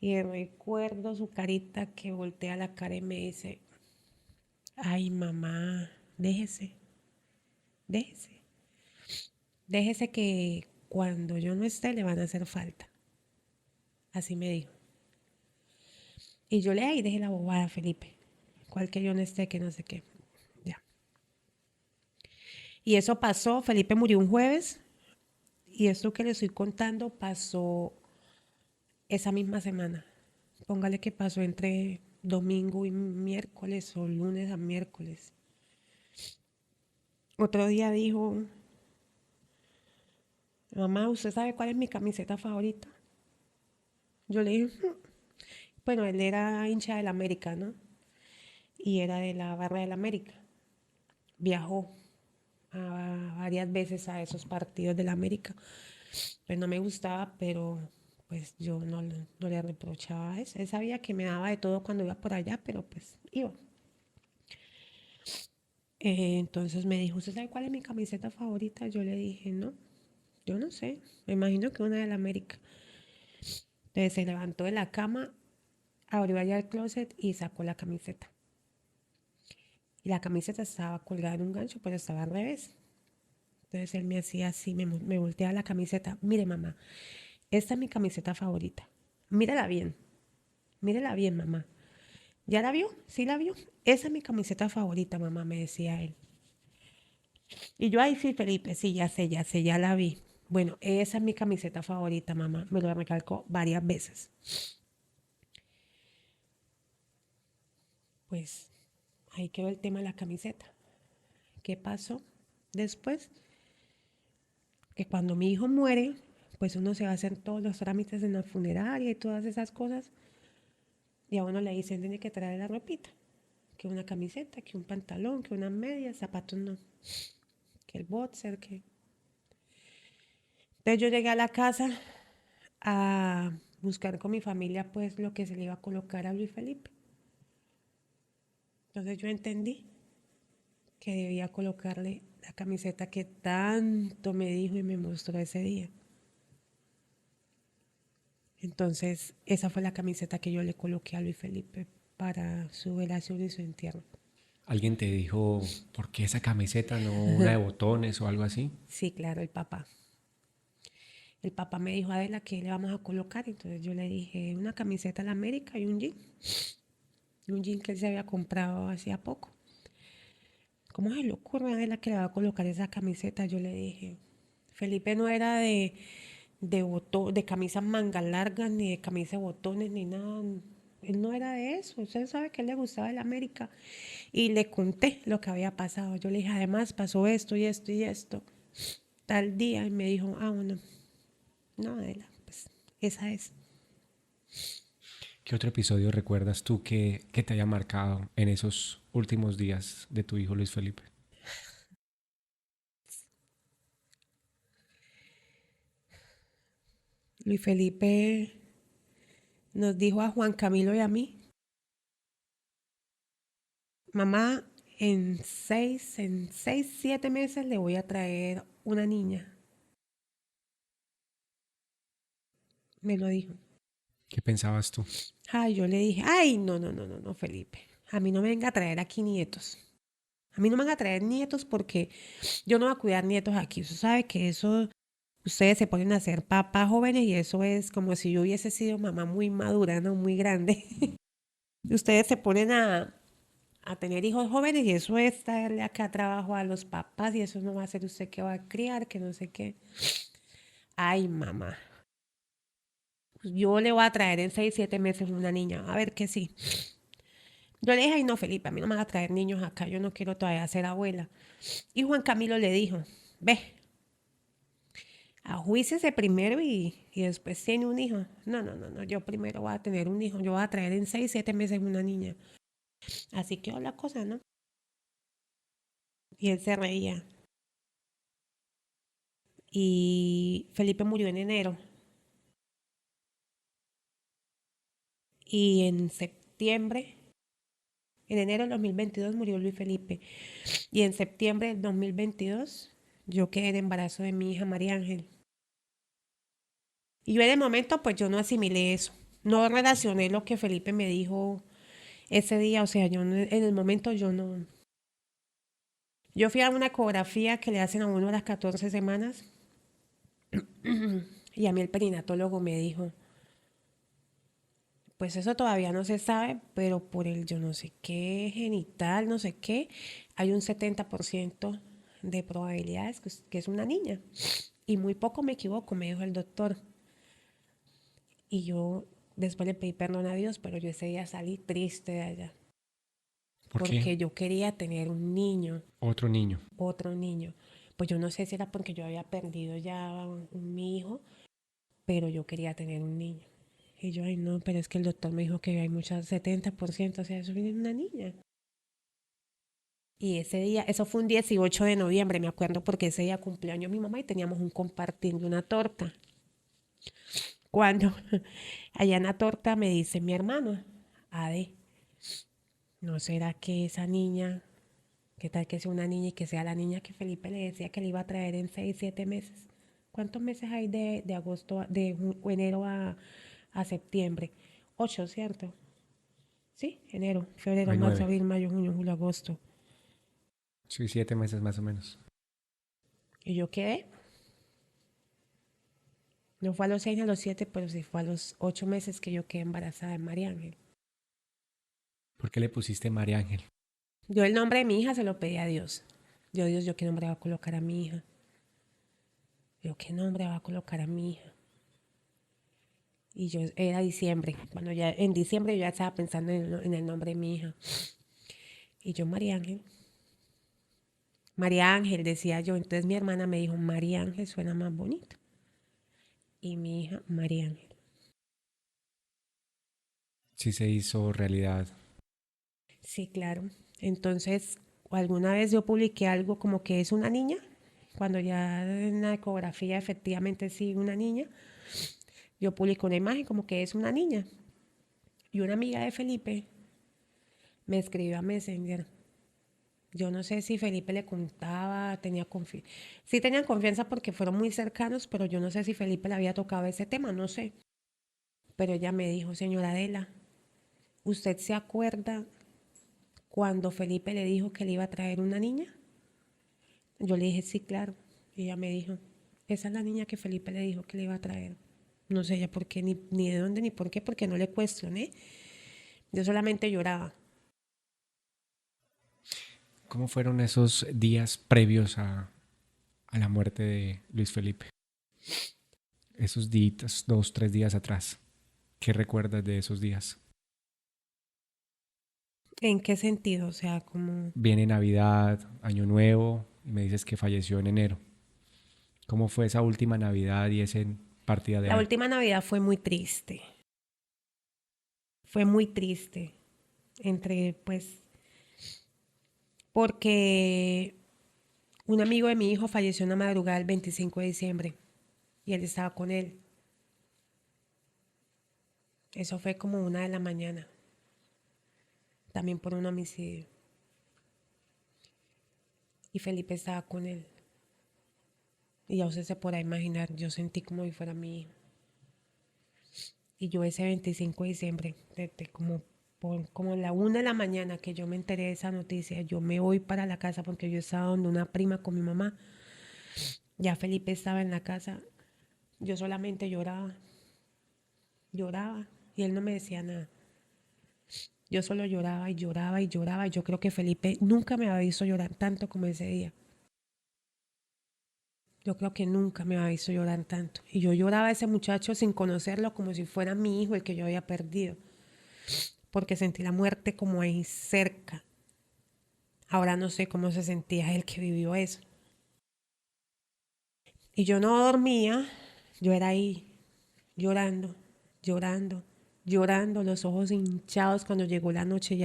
S3: y recuerdo su carita que voltea la cara y me dice, ay mamá, déjese, déjese, déjese que cuando yo no esté le van a hacer falta. Así me dijo. Y yo le ahí dejé la bobada a Felipe. Cual que yo no esté, que no sé qué. Ya. Y eso pasó, Felipe murió un jueves y esto que le estoy contando pasó esa misma semana. Póngale que pasó entre domingo y miércoles o lunes a miércoles. Otro día dijo, mamá, ¿usted sabe cuál es mi camiseta favorita? Yo le dije, bueno, él era hincha del América, ¿no? Y era de la barra del América. Viajó varias veces a esos partidos del América. Pues no me gustaba, pero pues yo no le reprochaba eso. Él sabía que me daba de todo cuando iba por allá, pero pues iba. Entonces me dijo, ¿usted sabe cuál es mi camiseta favorita? Yo le dije, no, yo no sé, me imagino que una de la América. Entonces se levantó de la cama, abrió allá el closet y sacó la camiseta. Y la camiseta estaba colgada en un gancho, pero estaba al revés. Entonces él me hacía así, me volteaba la camiseta. Mire, mamá, esta es mi camiseta favorita. Mírela bien, mamá. ¿Ya la vio? ¿Sí la vio? Esa es mi camiseta favorita, mamá, me decía él. Y yo, ay, sí, Felipe, sí, ya sé, ya la vi. Bueno, esa es mi camiseta favorita, mamá. Me lo recalcó varias veces. Pues ahí quedó el tema de la camiseta. ¿Qué pasó después? Que cuando mi hijo muere, pues uno se va a hacer todos los trámites en la funeraria y todas esas cosas. Y a uno le dicen, tiene que traer la ropita. Que una camiseta, que un pantalón, que unas medias, zapatos no. Que el boxer, que... Entonces yo llegué a la casa a buscar con mi familia pues lo que se le iba a colocar a Luis Felipe. Entonces yo entendí que debía colocarle la camiseta que tanto me dijo y me mostró ese día. Entonces esa fue la camiseta que yo le coloqué a Luis Felipe para su velación y su entierro.
S2: ¿Alguien te dijo por qué esa camiseta, no una de botones o algo así?
S3: Sí, claro, el papá. El papá me dijo, Adela, ¿qué le vamos a colocar? Entonces yo le dije, una camiseta a la América y un jean. Un jean que él se había comprado hacía poco. ¿Cómo se le ocurre a Adela que le va a colocar esa camiseta? Yo le dije, Felipe no era de camisas mangas largas, ni de camisa de botones, ni nada. Él no era de eso. Usted sabe que a él le gustaba el América. Y le conté lo que había pasado. Yo le dije, además pasó esto y esto y esto. Tal día. Y me dijo, ah, bueno, no, Adela, pues esa es.
S2: ¿Qué otro episodio recuerdas tú que te haya marcado en esos últimos días de tu hijo Luis Felipe?
S3: Luis Felipe nos dijo a Juan Camilo y a mí, mamá, en 7 meses le voy a traer una niña. Me lo dijo.
S2: ¿Qué pensabas tú?
S3: Ay, yo le dije, ay, no, Felipe. A mí no me venga a traer aquí nietos. A mí no me van a traer nietos porque yo no voy a cuidar nietos aquí. Usted sabe que eso, ustedes se ponen a ser papás jóvenes y eso es como si yo hubiese sido mamá muy madura, ¿no? Muy grande. Ustedes se ponen a tener hijos jóvenes y eso es darle acá trabajo a los papás y eso no va a ser usted que va a criar, que no sé qué. Ay, mamá. Pues yo le voy a traer en 6, 7 meses una niña. A ver que sí. Yo le dije, ay, no, Felipe, a mí no me van a traer niños acá. Yo no quiero todavía ser abuela. Y Juan Camilo le dijo, ve, ajuícese primero y después tiene un hijo. No. Yo primero voy a tener un hijo. Yo voy a traer en 6, 7 meses una niña. Así quedó la cosa, ¿no? Y él se reía. Y Felipe murió en enero. Y en enero del 2022 murió Luis Felipe. Y en septiembre del 2022 yo quedé en embarazo de mi hija María Ángel. Y yo en el momento pues yo no asimilé eso. No relacioné lo que Felipe me dijo ese día. O sea, en el momento yo no. Yo fui a una ecografía que le hacen a uno a las 14 semanas. Y a mí el perinatólogo me dijo, pues eso todavía no se sabe, pero por el yo no sé qué genital, no sé qué, hay un 70% de probabilidades que es una niña. Y muy poco me equivoco, me dijo el doctor. Y yo después le pedí perdón a Dios, pero yo ese día salí triste de allá.
S2: ¿Por
S3: Porque
S2: qué?
S3: yo quería tener un niño,
S2: Otro niño.
S3: otro niño. Pues yo no sé si era porque yo había perdido ya mi hijo, pero yo quería tener un niño. Y yo, ay, no, pero es que el doctor me dijo que hay muchas 70%, o sea, eso viene de una niña. Y ese día, eso fue un 18 de noviembre, me acuerdo, porque ese día cumpleaños mi mamá y teníamos un compartir de una torta. Cuando allá en la torta me dice mi hermano, Ade, ¿no será que esa niña ¿Qué tal que sea una niña y que sea la niña que Felipe le decía que le iba a traer en 6, 7 meses? ¿Cuántos meses hay de agosto, enero a septiembre? 8, ¿cierto? Sí, enero, febrero,
S2: Hay
S3: marzo,
S2: 9.
S3: abril, mayo, junio, julio, agosto.
S2: Sí, 7 meses más o menos.
S3: ¿Y yo quedé? No fue a los 6 ni a los 7, pero sí fue a los 8 meses que yo quedé embarazada de María Ángel.
S2: ¿Por qué le pusiste María Ángel?
S3: Yo el nombre de mi hija se lo pedí a Dios. Dios, ¿yo qué nombre va a colocar a mi hija? Yo, ¿qué nombre va a colocar a mi hija? Y yo, era diciembre. Cuando ya, en diciembre yo ya estaba pensando en el nombre de mi hija. Y yo, María Ángel. María Ángel, decía yo. Entonces mi hermana me dijo, María Ángel suena más bonito. Y mi hija, María Ángel.
S2: Sí se hizo realidad.
S3: Sí, claro. Entonces, alguna vez yo publiqué algo como que es una niña, cuando ya en la ecografía efectivamente sí una niña, yo publico una imagen como que es una niña. Y una amiga de Felipe me escribió a Messenger. Yo no sé si Felipe le contaba, tenía confianza. Sí tenían confianza porque fueron muy cercanos, pero yo no sé si Felipe le había tocado ese tema, no sé. Pero ella me dijo, señora Adela, ¿usted se acuerda cuando Felipe le dijo que le iba a traer una niña? Yo le dije, sí, claro. Y ella me dijo, esa es la niña que Felipe le dijo que le iba a traer. No sé ya por qué, ni de dónde, ni por qué, porque no le cuestioné. Yo solamente lloraba.
S2: ¿Cómo fueron esos días previos a la muerte de Luis Felipe? Esos días, 2, 3 días atrás. ¿Qué recuerdas de esos días?
S3: ¿En qué sentido? O sea, como
S2: Viene Navidad, Año Nuevo, y me dices que falleció en enero. ¿Cómo fue esa última Navidad y esa partida de
S3: la
S2: año?
S3: última Navidad fue muy triste. Fue muy triste. Entre, pues, porque un amigo de mi hijo falleció en la madrugada el 25 de diciembre y él estaba con él. Eso fue como 1 de la mañana, también por un homicidio. Y Felipe estaba con él. Y ya usted se podrá imaginar, yo sentí como si fuera mi hijo. Y yo ese 25 de diciembre, como la 1 de la mañana que yo me enteré de esa noticia, yo me voy para la casa porque yo estaba donde una prima con mi mamá. Ya Felipe estaba en la casa. Yo solamente lloraba, lloraba. Y él no me decía nada. Yo solo lloraba y lloraba y lloraba. Yo creo que Felipe nunca me había visto llorar tanto como ese día. Yo creo que nunca me había visto llorar tanto. Y yo lloraba a ese muchacho sin conocerlo como si fuera mi hijo el que yo había perdido. Porque sentí la muerte como ahí cerca. Ahora no sé cómo se sentía el que vivió eso. Y yo no dormía. Yo era ahí llorando, llorando, llorando, los ojos hinchados. Cuando llegó la noche,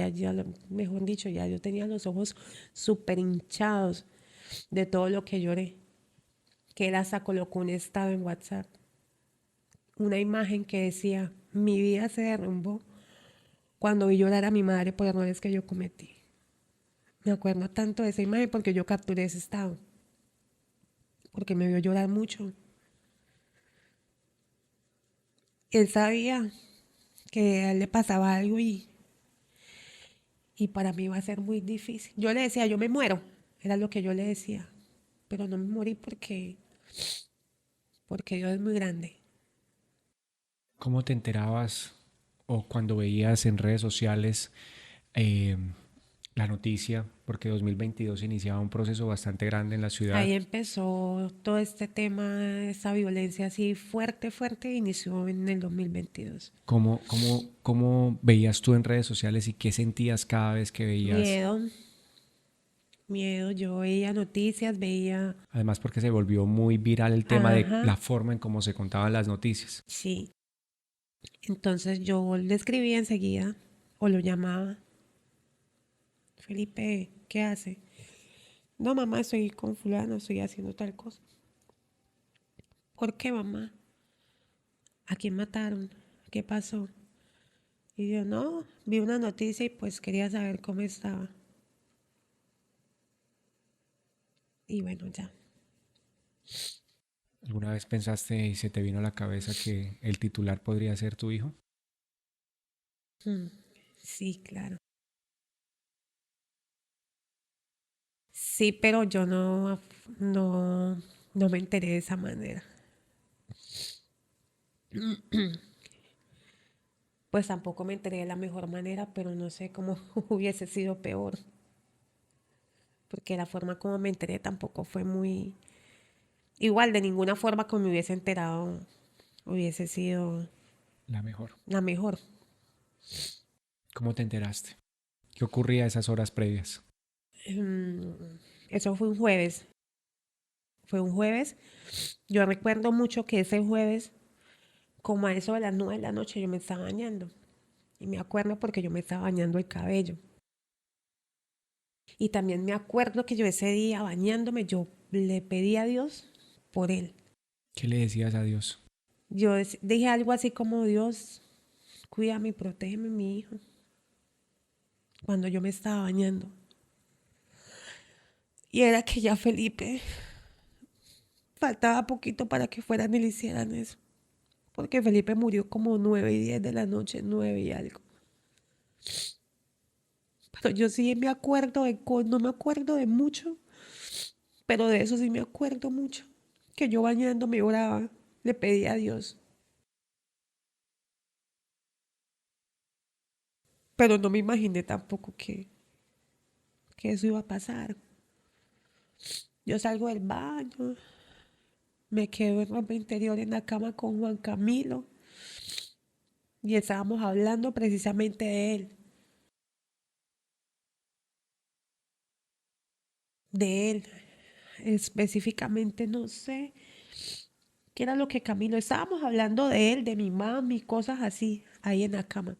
S3: mejor dicho, ya yo tenía los ojos súper hinchados de todo lo que lloré. Que él hasta colocó un estado en WhatsApp, una imagen que decía, mi vida se derrumbó cuando vi llorar a mi madre por errores que yo cometí. Me acuerdo tanto de esa imagen porque yo capturé ese estado, porque me vio llorar mucho. Él sabía que a él le pasaba algo y para mí iba a ser muy difícil. Yo le decía, yo me muero, era lo que yo le decía, pero no me morí porque Dios es muy grande.
S2: ¿Cómo te enterabas o cuando veías en redes sociales eh, la noticia? Porque 2022 iniciaba un proceso bastante grande en la ciudad.
S3: Ahí empezó todo este tema, esta violencia así fuerte, fuerte, inició en el 2022.
S2: ¿Cómo veías tú en redes sociales y qué sentías cada vez que veías?
S3: Miedo, miedo, yo veía noticias, veía,
S2: Además, porque se volvió muy viral el tema de
S3: ajá,
S2: la forma en cómo se contaban las noticias.
S3: sí. Entonces yo le escribía enseguida o lo llamaba, Felipe, ¿qué hace? No, mamá, estoy con fulano, estoy haciendo tal cosa. ¿Por qué, mamá? ¿A quién mataron? ¿Qué pasó? Y yo, no, vi una noticia y pues quería saber cómo estaba. Y bueno, ya.
S2: ¿Alguna vez pensaste y se te vino a la cabeza que el titular podría ser tu hijo?
S3: Mm, sí, claro. Sí, pero yo no me enteré de esa manera. Pues tampoco me enteré de la mejor manera, pero no sé cómo hubiese sido peor, porque la forma como me enteré tampoco fue muy igual, de ninguna forma como me hubiese enterado hubiese sido
S2: La mejor.
S3: la mejor.
S2: ¿Cómo te enteraste? ¿Qué ocurría a esas horas previas?
S3: Mm, Eso fue un jueves. Yo recuerdo mucho que ese jueves, como a eso de las 9 de la noche, yo me estaba bañando. Y me acuerdo porque yo me estaba bañando el cabello. Y también me acuerdo que yo ese día bañándome, yo le pedí a Dios por él.
S2: ¿Qué le decías a Dios?
S3: Dije algo así como, Dios, cuídame y protégeme mi hijo, cuando yo me estaba bañando. Y era que ya Felipe, faltaba poquito para que fueran y le hicieran eso. Porque Felipe murió como 9:10 de la noche, 9 y algo. Pero yo sí me acuerdo no me acuerdo de mucho, pero de eso sí me acuerdo mucho. Que yo bañándome oraba, le pedí a Dios. Pero no me imaginé tampoco que eso iba a pasar. Yo salgo del baño, me quedo en ropa interior en la cama con Juan Camilo y estábamos hablando precisamente de él, de él. Específicamente no sé qué era lo que Camilo, estábamos hablando de él, de mi mami, cosas así, ahí en la cama.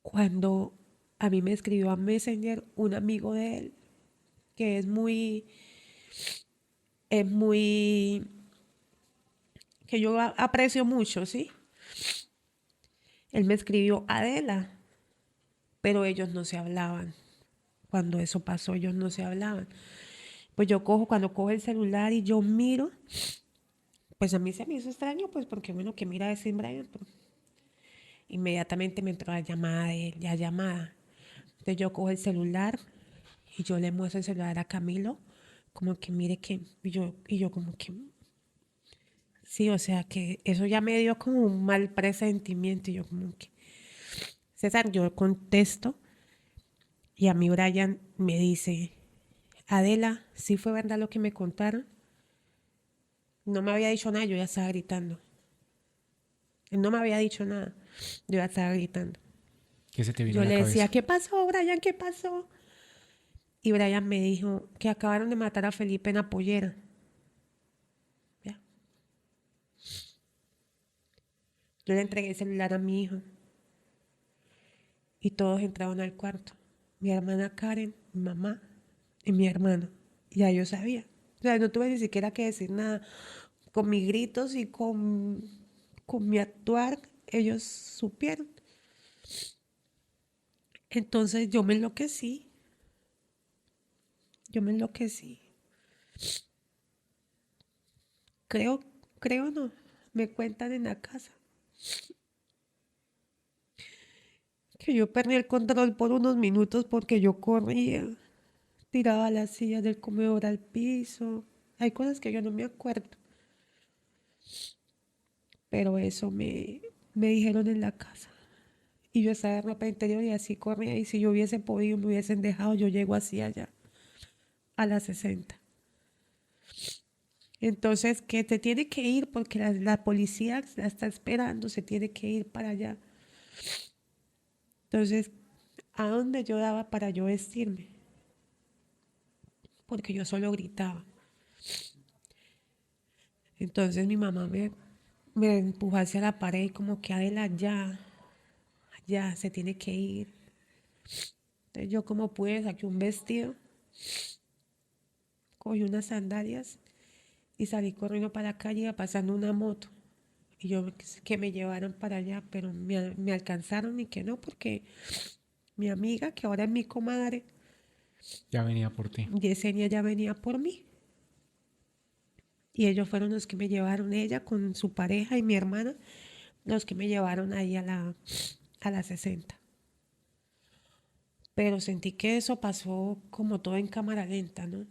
S3: Cuando a mí me escribió a Messenger un amigo de él, que es muy, que yo aprecio mucho, ¿sí? Él me escribió Adela, pero ellos no se hablaban. Cuando eso pasó, ellos no se hablaban. Pues cuando cojo el celular y yo miro, pues a mí se me hizo extraño, pues porque bueno, que mira decir Brian, pero inmediatamente me entró la llamada de él, ya llamada. Entonces yo cojo el celular y yo le muestro el celular a Camilo, como que mire que, y yo como que, sí, o sea que eso ya me dio como un mal presentimiento y yo como que, César, yo contesto y a mí Brian me dice, Adela, ¿sí fue verdad lo que me contaron? No me había dicho nada, yo ya estaba gritando. Él no me había dicho nada, yo ya estaba gritando.
S2: ¿Qué se te vino a
S3: Yo
S2: la
S3: le decía,
S2: cabeza?
S3: ¿qué pasó, Brian? ¿Qué pasó? Y Brian me dijo que acabaron de matar a Felipe en Apollera. Ya. Yo le entregué el celular a mi hijo y todos entraron al cuarto. Mi hermana Karen, mi mamá y mi hermano. Ya yo sabía. O sea, no tuve ni siquiera que decir nada. Con mis gritos y con mi actuar, ellos supieron. Entonces yo me enloquecí. Yo me enloquecí. Creo, creo no. Me cuentan en la casa que yo perdí el control por unos minutos porque yo corría, tiraba las sillas del comedor al piso. Hay cosas que yo no me acuerdo, pero eso me dijeron en la casa. Y yo estaba en ropa interior y así corría. Y si yo hubiese podido, me hubiesen dejado, yo llego así allá, a las 60. Entonces, que te tiene que ir porque la policía la está esperando, se tiene que ir para allá. Entonces, ¿a dónde yo daba para yo vestirme? Porque yo solo gritaba. Entonces mi mamá me empujó hacia la pared y como que Adela ya, ya se tiene que ir. Entonces yo como pude saqué un vestido, cogí unas sandalias y salí corriendo para la calle iba pasando una moto. Y yo que me llevaron para allá, pero me alcanzaron y que no, porque mi amiga, que ahora es mi comadre,
S2: Ya venía por ti.
S3: Yesenia ya venía por mí. Y ellos fueron los que me llevaron, ella con su pareja y mi hermana, los que me llevaron ahí a la 60. Pero sentí que eso pasó como todo en cámara lenta, ¿no?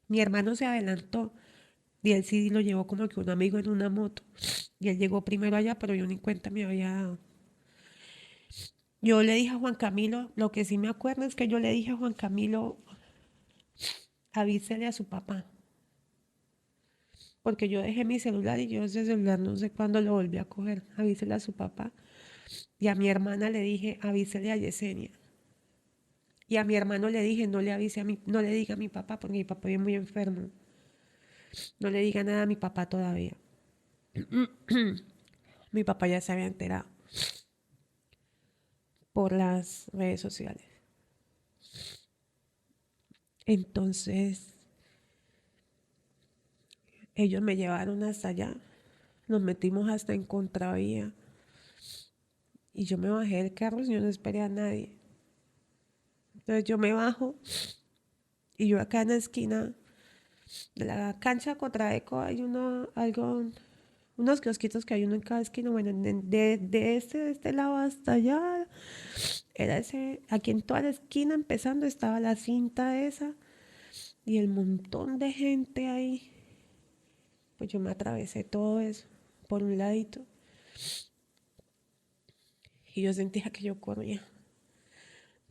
S3: Mi hermano se adelantó y él sí lo llevó como que un amigo en una moto. Y él llegó primero allá, pero yo ni cuenta me había dado. Yo le dije a Juan Camilo, lo que sí me acuerdo es que yo le dije a Juan Camilo, avísele a su papá. Porque yo dejé mi celular y yo ese celular no sé cuándo lo volví a coger. Avísele a su papá. Y a mi hermana le dije, avísele a Yesenia. Y a mi hermano le dije, no le avise a mi, no le diga a mi papá, porque mi papá vive muy enfermo. No le diga nada a mi papá todavía. Mi papá ya se había enterado por las redes sociales. Entonces, ellos me llevaron hasta allá. Nos metimos hasta en contravía. Y yo me bajé del carro y yo no esperé a nadie. Entonces yo me bajo y yo acá en la esquina de la cancha Contraeco hay unos kiosquitos que hay uno en cada esquina. Bueno, de este lado hasta allá, era ese, aquí en toda la esquina empezando estaba la cinta esa y el montón de gente ahí. Pues yo me atravesé todo eso por un ladito y yo sentía que yo corría.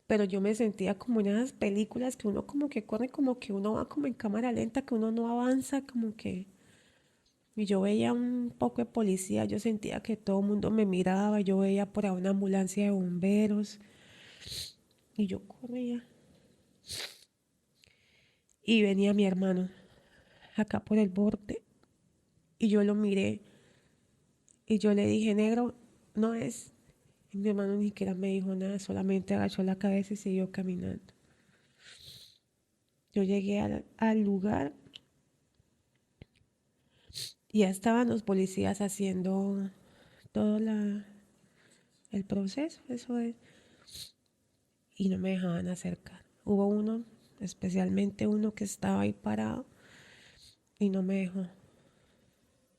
S3: Pero yo me sentía como en esas películas que uno como que corre, como que uno va como en cámara lenta, que uno no avanza, como que... Y yo veía un poco de policía, yo sentía que todo el mundo me miraba, yo veía por ahí una ambulancia de bomberos y yo corría. Y venía mi hermano acá por el borde y yo lo miré y yo le dije, negro, no es. Y mi hermano ni siquiera me dijo nada, solamente agachó la cabeza y siguió caminando. Yo llegué al lugar y ya estaban los policías haciendo todo el proceso, eso es, y no me dejaban acercar. Hubo uno, especialmente uno que estaba ahí parado y no me dejó.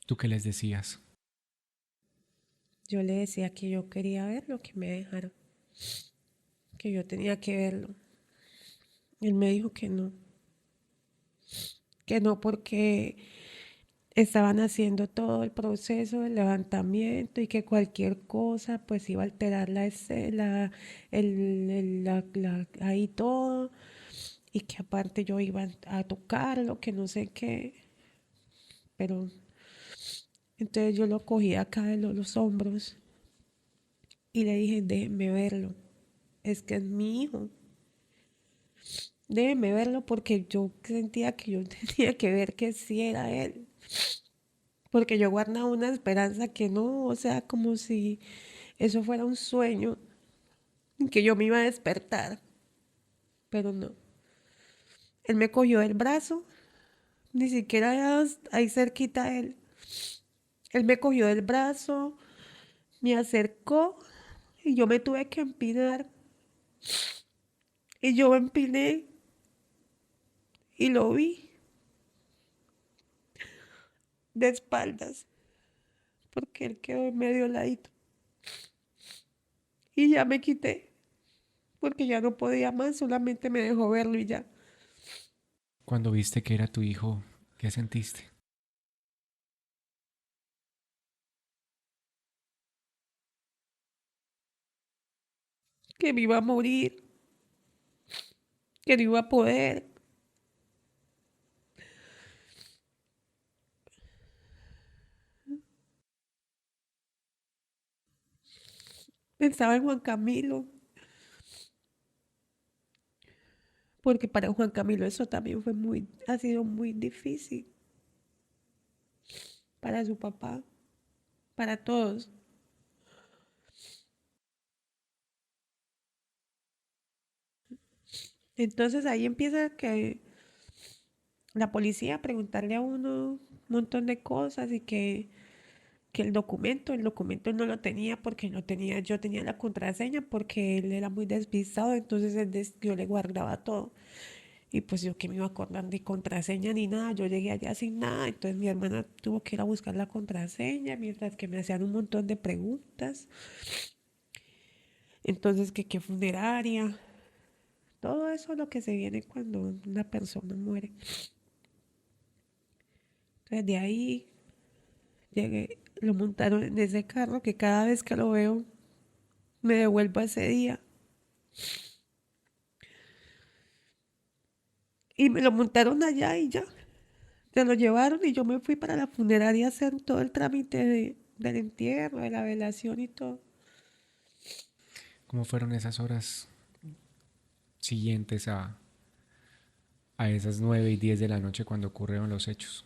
S2: ¿Tú qué les decías?
S3: Yo le decía que yo quería verlo, que me dejaron, que yo tenía que verlo. Él me dijo que no porque estaban haciendo todo el proceso del levantamiento y que cualquier cosa pues iba a alterar ahí todo y que aparte yo iba a tocarlo, que no sé qué, pero entonces yo lo cogí acá de los hombros y le dije, déjenme verlo, es que es mi hijo, déjenme verlo porque yo sentía que yo tenía que ver que sí era él. Porque yo guardaba una esperanza que no, o sea, como si eso fuera un sueño, que yo me iba a despertar, pero no. Él me cogió el brazo, ni siquiera ahí cerquita él. Él me cogió del brazo, me acercó y yo me tuve que empinar. Y yo me empiné y lo vi de espaldas, porque él quedó en medio ladito. Y ya me quité, porque ya no podía más, solamente me dejó verlo y ya.
S2: Cuando viste que era tu hijo, ¿qué sentiste?
S3: Que me iba a morir, que no iba a poder. Pensaba en Juan Camilo, porque para Juan Camilo eso también ha sido muy difícil, para su papá, para todos. Entonces ahí empieza que la policía a preguntarle a uno un montón de cosas y que el documento no lo tenía porque yo tenía la contraseña porque él era muy despistado, entonces yo le guardaba todo. Y pues yo que me iba a acordar de contraseña ni nada, yo llegué allá sin nada, entonces mi hermana tuvo que ir a buscar la contraseña mientras que me hacían un montón de preguntas. Entonces, que qué funeraria, todo eso es lo que se viene cuando una persona muere. Entonces de ahí llegué, lo montaron en ese carro que cada vez que lo veo me devuelvo a ese día. Y me lo montaron allá y ya. Se lo llevaron y yo me fui para la funeraria a hacer todo el trámite del entierro, de la velación y todo.
S2: ¿Cómo fueron esas horas siguientes a esas 9 y 10 de la noche cuando ocurrieron los hechos?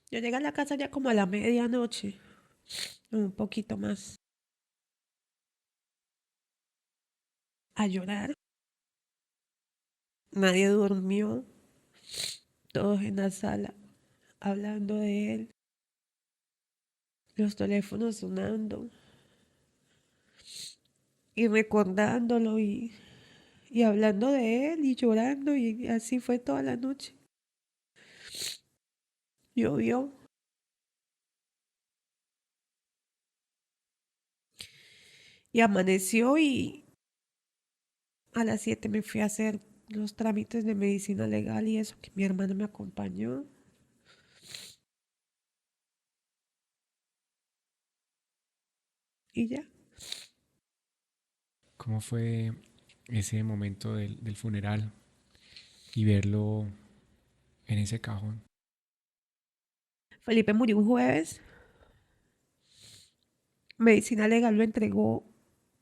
S3: Yo llegué a la casa ya como a la medianoche, un poquito más, a llorar. Nadie durmió, todos en la sala, hablando de él, los teléfonos sonando y recordándolo y hablando de él y llorando y así fue toda la noche. Llovió y amaneció y a las 7 me fui a hacer los trámites de medicina legal y eso, que mi hermano me acompañó. Y ya.
S2: ¿Cómo fue ese momento del funeral y verlo en ese cajón?
S3: Felipe murió un jueves. Medicina legal lo entregó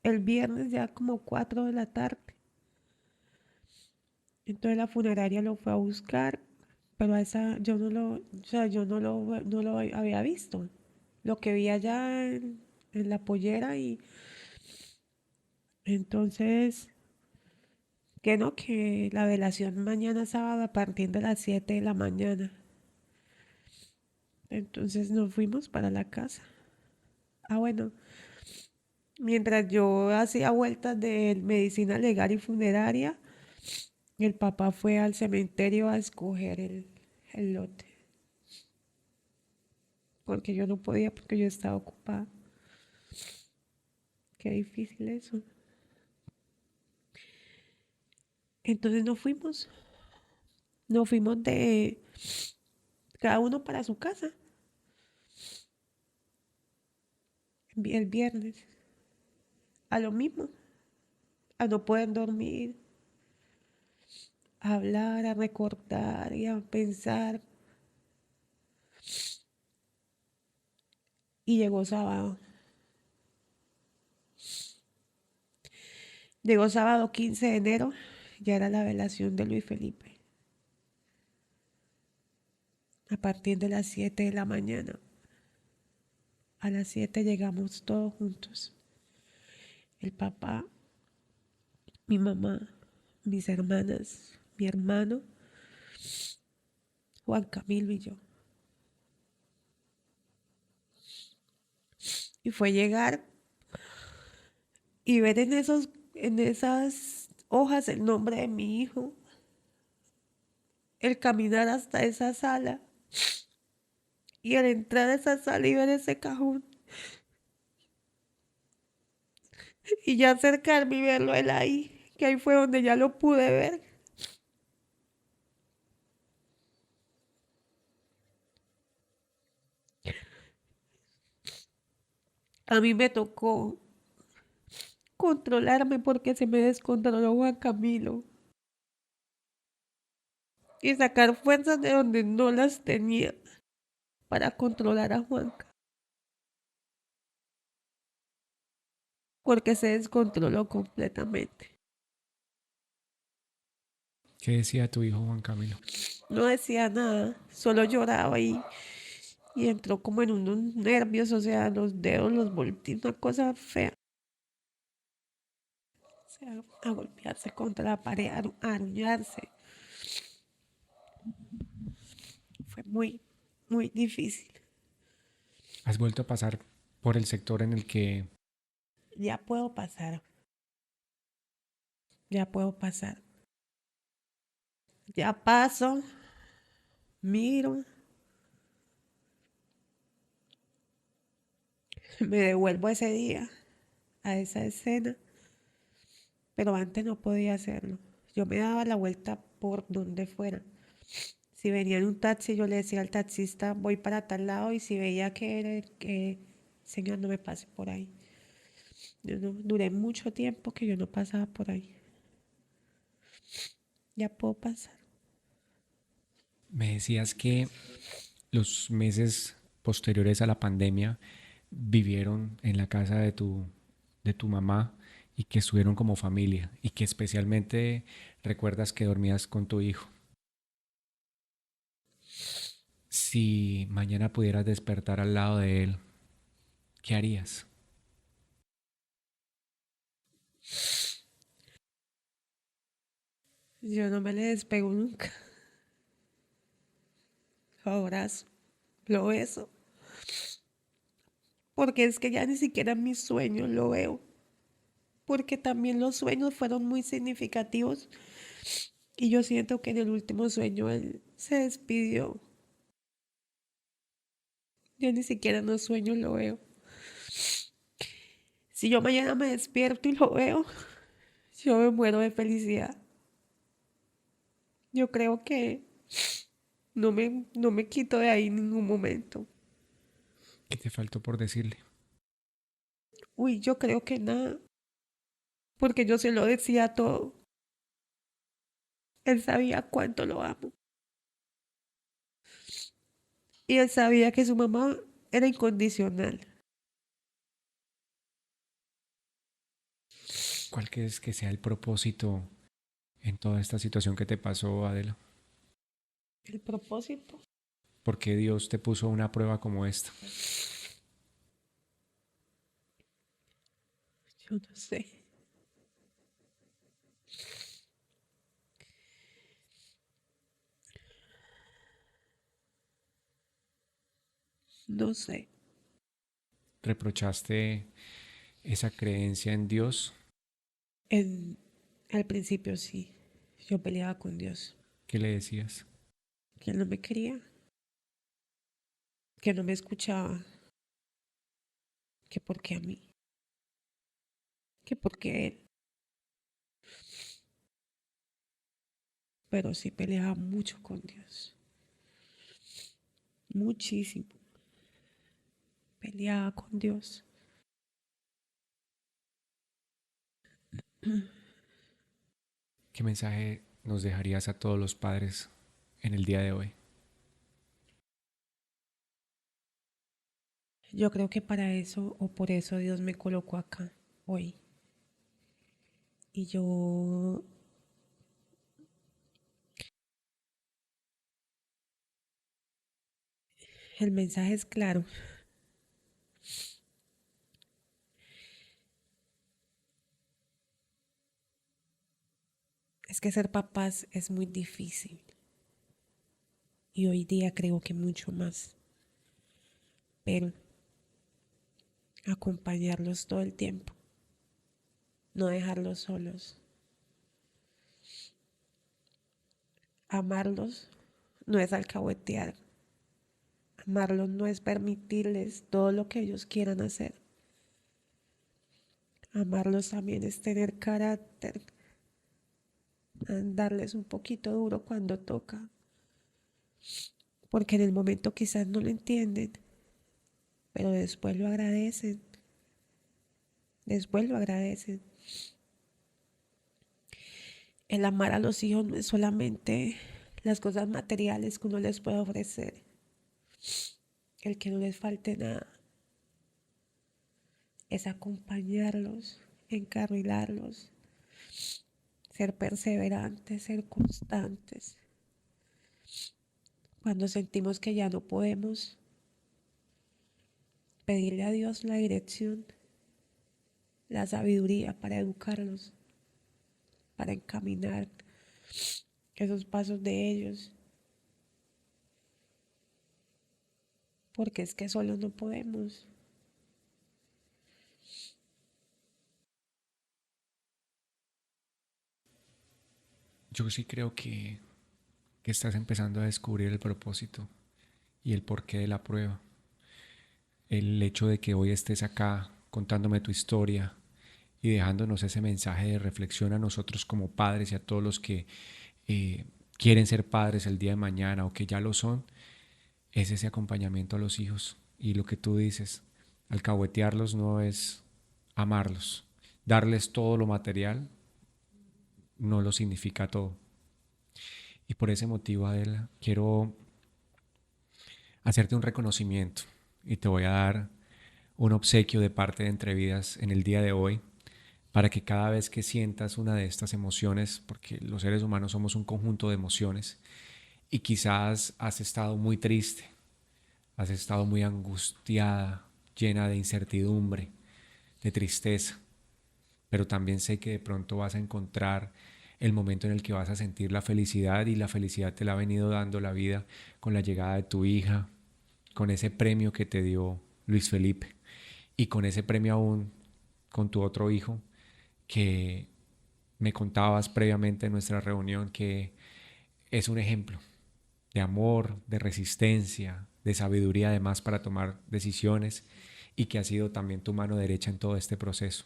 S3: el viernes ya como 4 de la tarde. Entonces la funeraria lo fue a buscar, pero a esa yo no lo, o sea, yo no lo había visto. Lo que vi allá en la pollera y entonces que no, que la velación mañana sábado a partir de las 7 de la mañana. Entonces nos fuimos para la casa. Ah, bueno, mientras yo hacía vueltas de medicina legal y funeraria, el papá fue al cementerio a escoger el lote, porque yo no podía, porque yo estaba ocupada. Qué difícil eso. Entonces nos fuimos de cada uno para su casa el viernes, a lo mismo, a no poder dormir, a hablar, a recordar y a pensar. Y llegó sábado. Llegó sábado 15 de enero, ya era la velación de Luis Felipe. A partir de las 7 de la mañana. A las 7 llegamos todos juntos. El papá, mi mamá, mis hermanas, mi hermano, Juan Camilo y yo. Y fue llegar y ver en esas hojas el nombre de mi hijo. El caminar hasta esa sala y al entrar a esa sala y ver ese cajón y ya acercarme y verlo él ahí, que ahí fue donde ya lo pude ver. A mí me tocó controlarme porque se me descontroló Juan Camilo y sacar fuerzas de donde no las tenía para controlar a Juanca, porque se descontroló completamente.
S2: ¿Qué decía tu hijo Juan Camilo?
S3: No decía nada, solo lloraba y entró como en unos nervios, o sea, los dedos los volteó, una cosa fea. O sea, a golpearse contra la pared, a aruñarse. Fue muy, muy difícil.
S2: ¿Has vuelto a pasar por el sector en el que
S3: Ya puedo pasar, ya puedo pasar. Ya paso, miro, me devuelvo a ese día, a esa escena, pero antes no podía hacerlo. Yo me daba la vuelta por donde fuera. Si venía en un taxi, yo le decía al taxista, voy para tal lado, y si veía que era que, señor, no me pase por ahí. Yo no, duré mucho tiempo que yo no pasaba por ahí. Ya puedo pasar.
S2: me decías que los meses posteriores a la pandemia vivieron en la casa de tu mamá y que estuvieron como familia y que especialmente recuerdas que dormías con tu hijo? Si mañana pudieras despertar al lado de él, ¿qué harías?
S3: Yo no me le despego nunca. Lo abrazo, lo beso, porque es que ya ni siquiera en mis sueños lo veo, porque también los sueños fueron muy significativos y yo siento que en el último sueño él se despidió. Ya ni siquiera en los sueños lo veo. Si yo mañana me despierto y lo veo, yo me muero de felicidad. Yo creo que no me quito de ahí en ningún momento.
S2: ¿Qué te faltó por decirle?
S3: Uy, yo creo que nada, porque yo se lo decía todo. Él sabía cuánto lo amo. Y él sabía que su mamá era incondicional.
S2: ¿Cuál crees que sea el propósito en toda esta situación que te pasó, Adela?
S3: El propósito,
S2: ¿Por qué Dios te puso una prueba como esta?
S3: yo no sé. No sé.
S2: ¿Reprochaste esa creencia en Dios?
S3: En, al principio sí, yo peleaba con Dios,
S2: ¿Qué le decías?
S3: que él no me quería, que no me escuchaba, que porque a mí, que porque él. Pero sí peleaba mucho con Dios, muchísimo. Peleaba con Dios.
S2: ¿Qué mensaje nos dejarías a todos los padres en el día de hoy?
S3: Yo creo que para eso o por eso Dios me colocó acá hoy. Y yo, el mensaje es claro. Es que ser papás es muy difícil. Y hoy día creo que mucho más. Pero acompañarlos todo el tiempo. No dejarlos solos. Amarlos no es alcahuetear. Amarlos no es permitirles todo lo que ellos quieran hacer. Amarlos también es tener carácter, darles un poquito duro cuando toca, porque en el momento quizás no lo entienden, pero después lo agradecen, después lo agradecen. El amar a los hijos no es solamente las cosas materiales que uno les puede ofrecer, el que no les falte nada, es acompañarlos, encarrilarlos, ser perseverantes, ser constantes. Cuando sentimos que ya no podemos, pedirle a Dios la dirección, la sabiduría para educarlos, para encaminar esos pasos de ellos. porque es que solo no podemos.
S2: Yo sí creo que estás empezando a descubrir el propósito y el porqué de la prueba. El hecho de que hoy estés acá contándome tu historia y dejándonos ese mensaje de reflexión a nosotros como padres y a todos los que eh, quieren ser padres el día de mañana o que ya lo son, es ese acompañamiento a los hijos. Y lo que tú dices, alcahuetearlos no es amarlos. Darles todo lo material no lo significa todo. Y por ese motivo, Adela, quiero hacerte un reconocimiento y te voy a dar un obsequio de parte de Entrevidas en el día de hoy para que cada vez que sientas una de estas emociones, porque los seres humanos somos un conjunto de emociones y quizás has estado muy triste, has estado muy angustiada, llena de incertidumbre, de tristeza, pero también sé que de pronto vas a encontrar el momento en el que vas a sentir la felicidad y la felicidad te la ha venido dando la vida con la llegada de tu hija, con ese premio que te dio Luis Felipe y con ese premio aún con tu otro hijo que me contabas previamente en nuestra reunión que es un ejemplo de amor, de resistencia, de sabiduría además para tomar decisiones y que ha sido también tu mano derecha en todo este proceso.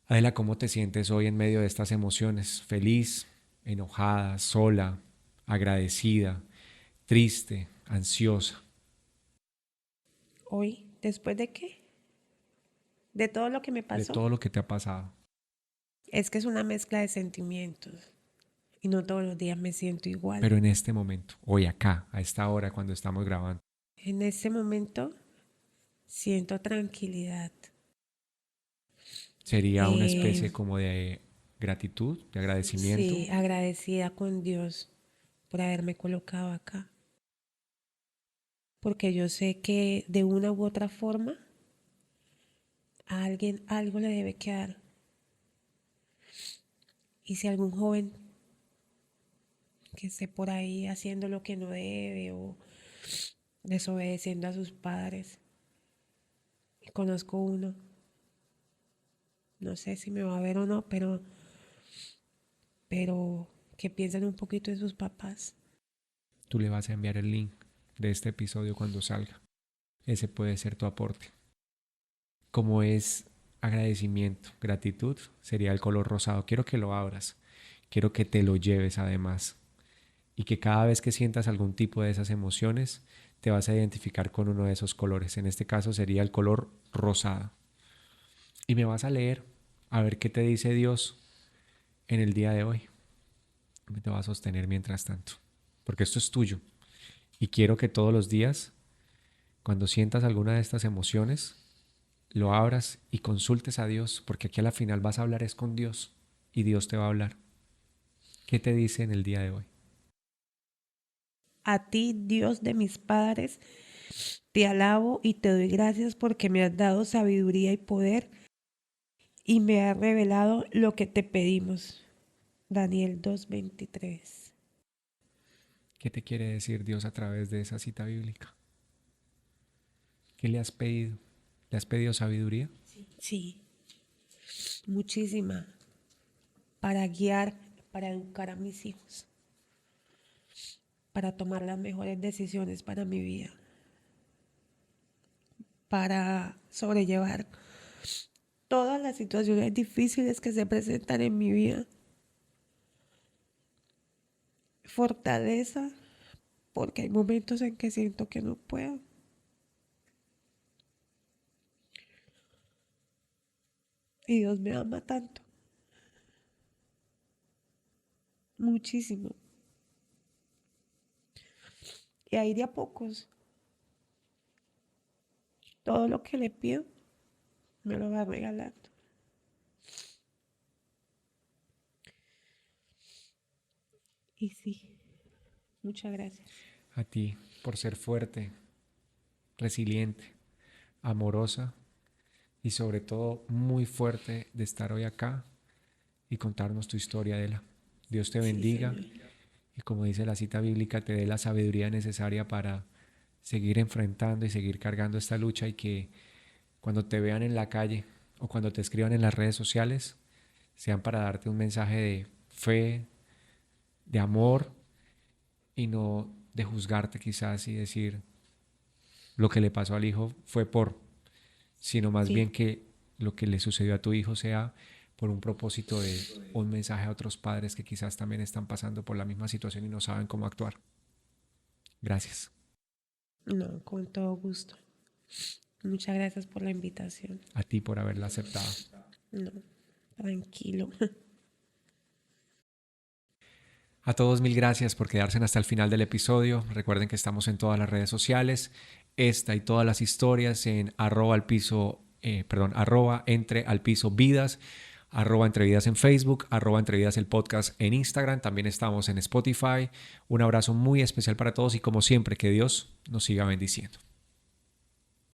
S2: Adela, ¿cómo te sientes hoy en medio de estas emociones? ¿Feliz, enojada, sola, agradecida, triste, ansiosa?
S3: Hoy, ¿después de qué? De todo lo que me
S2: De
S3: pasó.
S2: todo lo que te ha pasado.
S3: Es que es una mezcla de sentimientos y no todos los días me siento igual.
S2: Pero en este momento, hoy acá, a esta hora cuando estamos grabando,
S3: En este momento siento tranquilidad.
S2: sería una especie
S3: Eh,
S2: como de gratitud, de agradecimiento.
S3: sí, agradecida con Dios por haberme colocado acá. Porque yo sé que de una u otra forma a alguien algo le debe quedar. Y si algún joven que esté por ahí haciendo lo que no debe o desobedeciendo a sus padres, y conozco uno, no sé si me va a ver o no, pero que piensen un poquito en sus papás.
S2: Tú le vas a enviar el link de este episodio cuando salga. Ese puede ser tu aporte. Como es agradecimiento, gratitud, sería el color rosado. Quiero que lo abras. Quiero que te lo lleves además. Y que cada vez que sientas algún tipo de esas emociones, te vas a identificar con uno de esos colores. En este caso sería el color rosado. Y me vas a leer a ver qué te dice Dios en el día de hoy. Te va a sostener mientras tanto. Porque esto es tuyo. Y quiero que todos los días, cuando sientas alguna de estas emociones, lo abras y consultes a Dios, porque aquí a la final vas a hablar es con Dios y Dios te va a hablar. ¿Qué te dice en el día de hoy?
S3: A ti, Dios de mis padres, te alabo y te doy gracias porque me has dado sabiduría y poder y me has revelado lo que te pedimos. Daniel 2:23.
S2: ¿Qué te quiere decir Dios a través de esa cita bíblica? ¿Qué le has pedido? ¿Le has pedido sabiduría?
S3: Sí, muchísima, para guiar, para educar a mis hijos, para tomar las mejores decisiones para mi vida, para sobrellevar todas las situaciones difíciles que se presentan en mi vida. Fortaleza, porque hay momentos en que siento que no puedo. Y Dios me ama tanto, muchísimo. Y ahí de a pocos, todo lo que le pido, me lo va regalando. Y sí, muchas gracias.
S2: A ti, por ser fuerte, resiliente, amorosa y sobre todo muy fuerte de estar hoy acá y contarnos tu historia, Adela. Dios te
S3: Sí,
S2: bendiga
S3: Señor.
S2: y como dice la cita bíblica, te dé la sabiduría necesaria para seguir enfrentando y seguir cargando esta lucha, y que cuando te vean en la calle o cuando te escriban en las redes sociales sean para darte un mensaje de fe, de amor, y no de juzgarte quizás y decir lo que le pasó al hijo fue sino más
S3: Sí.
S2: bien que lo que le sucedió a tu hijo sea por un propósito de un mensaje a otros padres que quizás también están pasando por la misma situación y no saben cómo actuar. Gracias.
S3: No, con todo gusto. Muchas gracias por la invitación.
S2: A ti por haberla aceptado.
S3: No, tranquilo.
S2: A todos mil gracias por quedarse hasta el final del episodio. Recuerden que estamos en todas las redes sociales. Esta y todas las historias en arroba entre al piso vidas, arroba entrevidas en Facebook, arroba entrevidas el podcast en Instagram. También estamos en Spotify. Un abrazo muy especial para todos y como siempre, que Dios nos siga bendiciendo.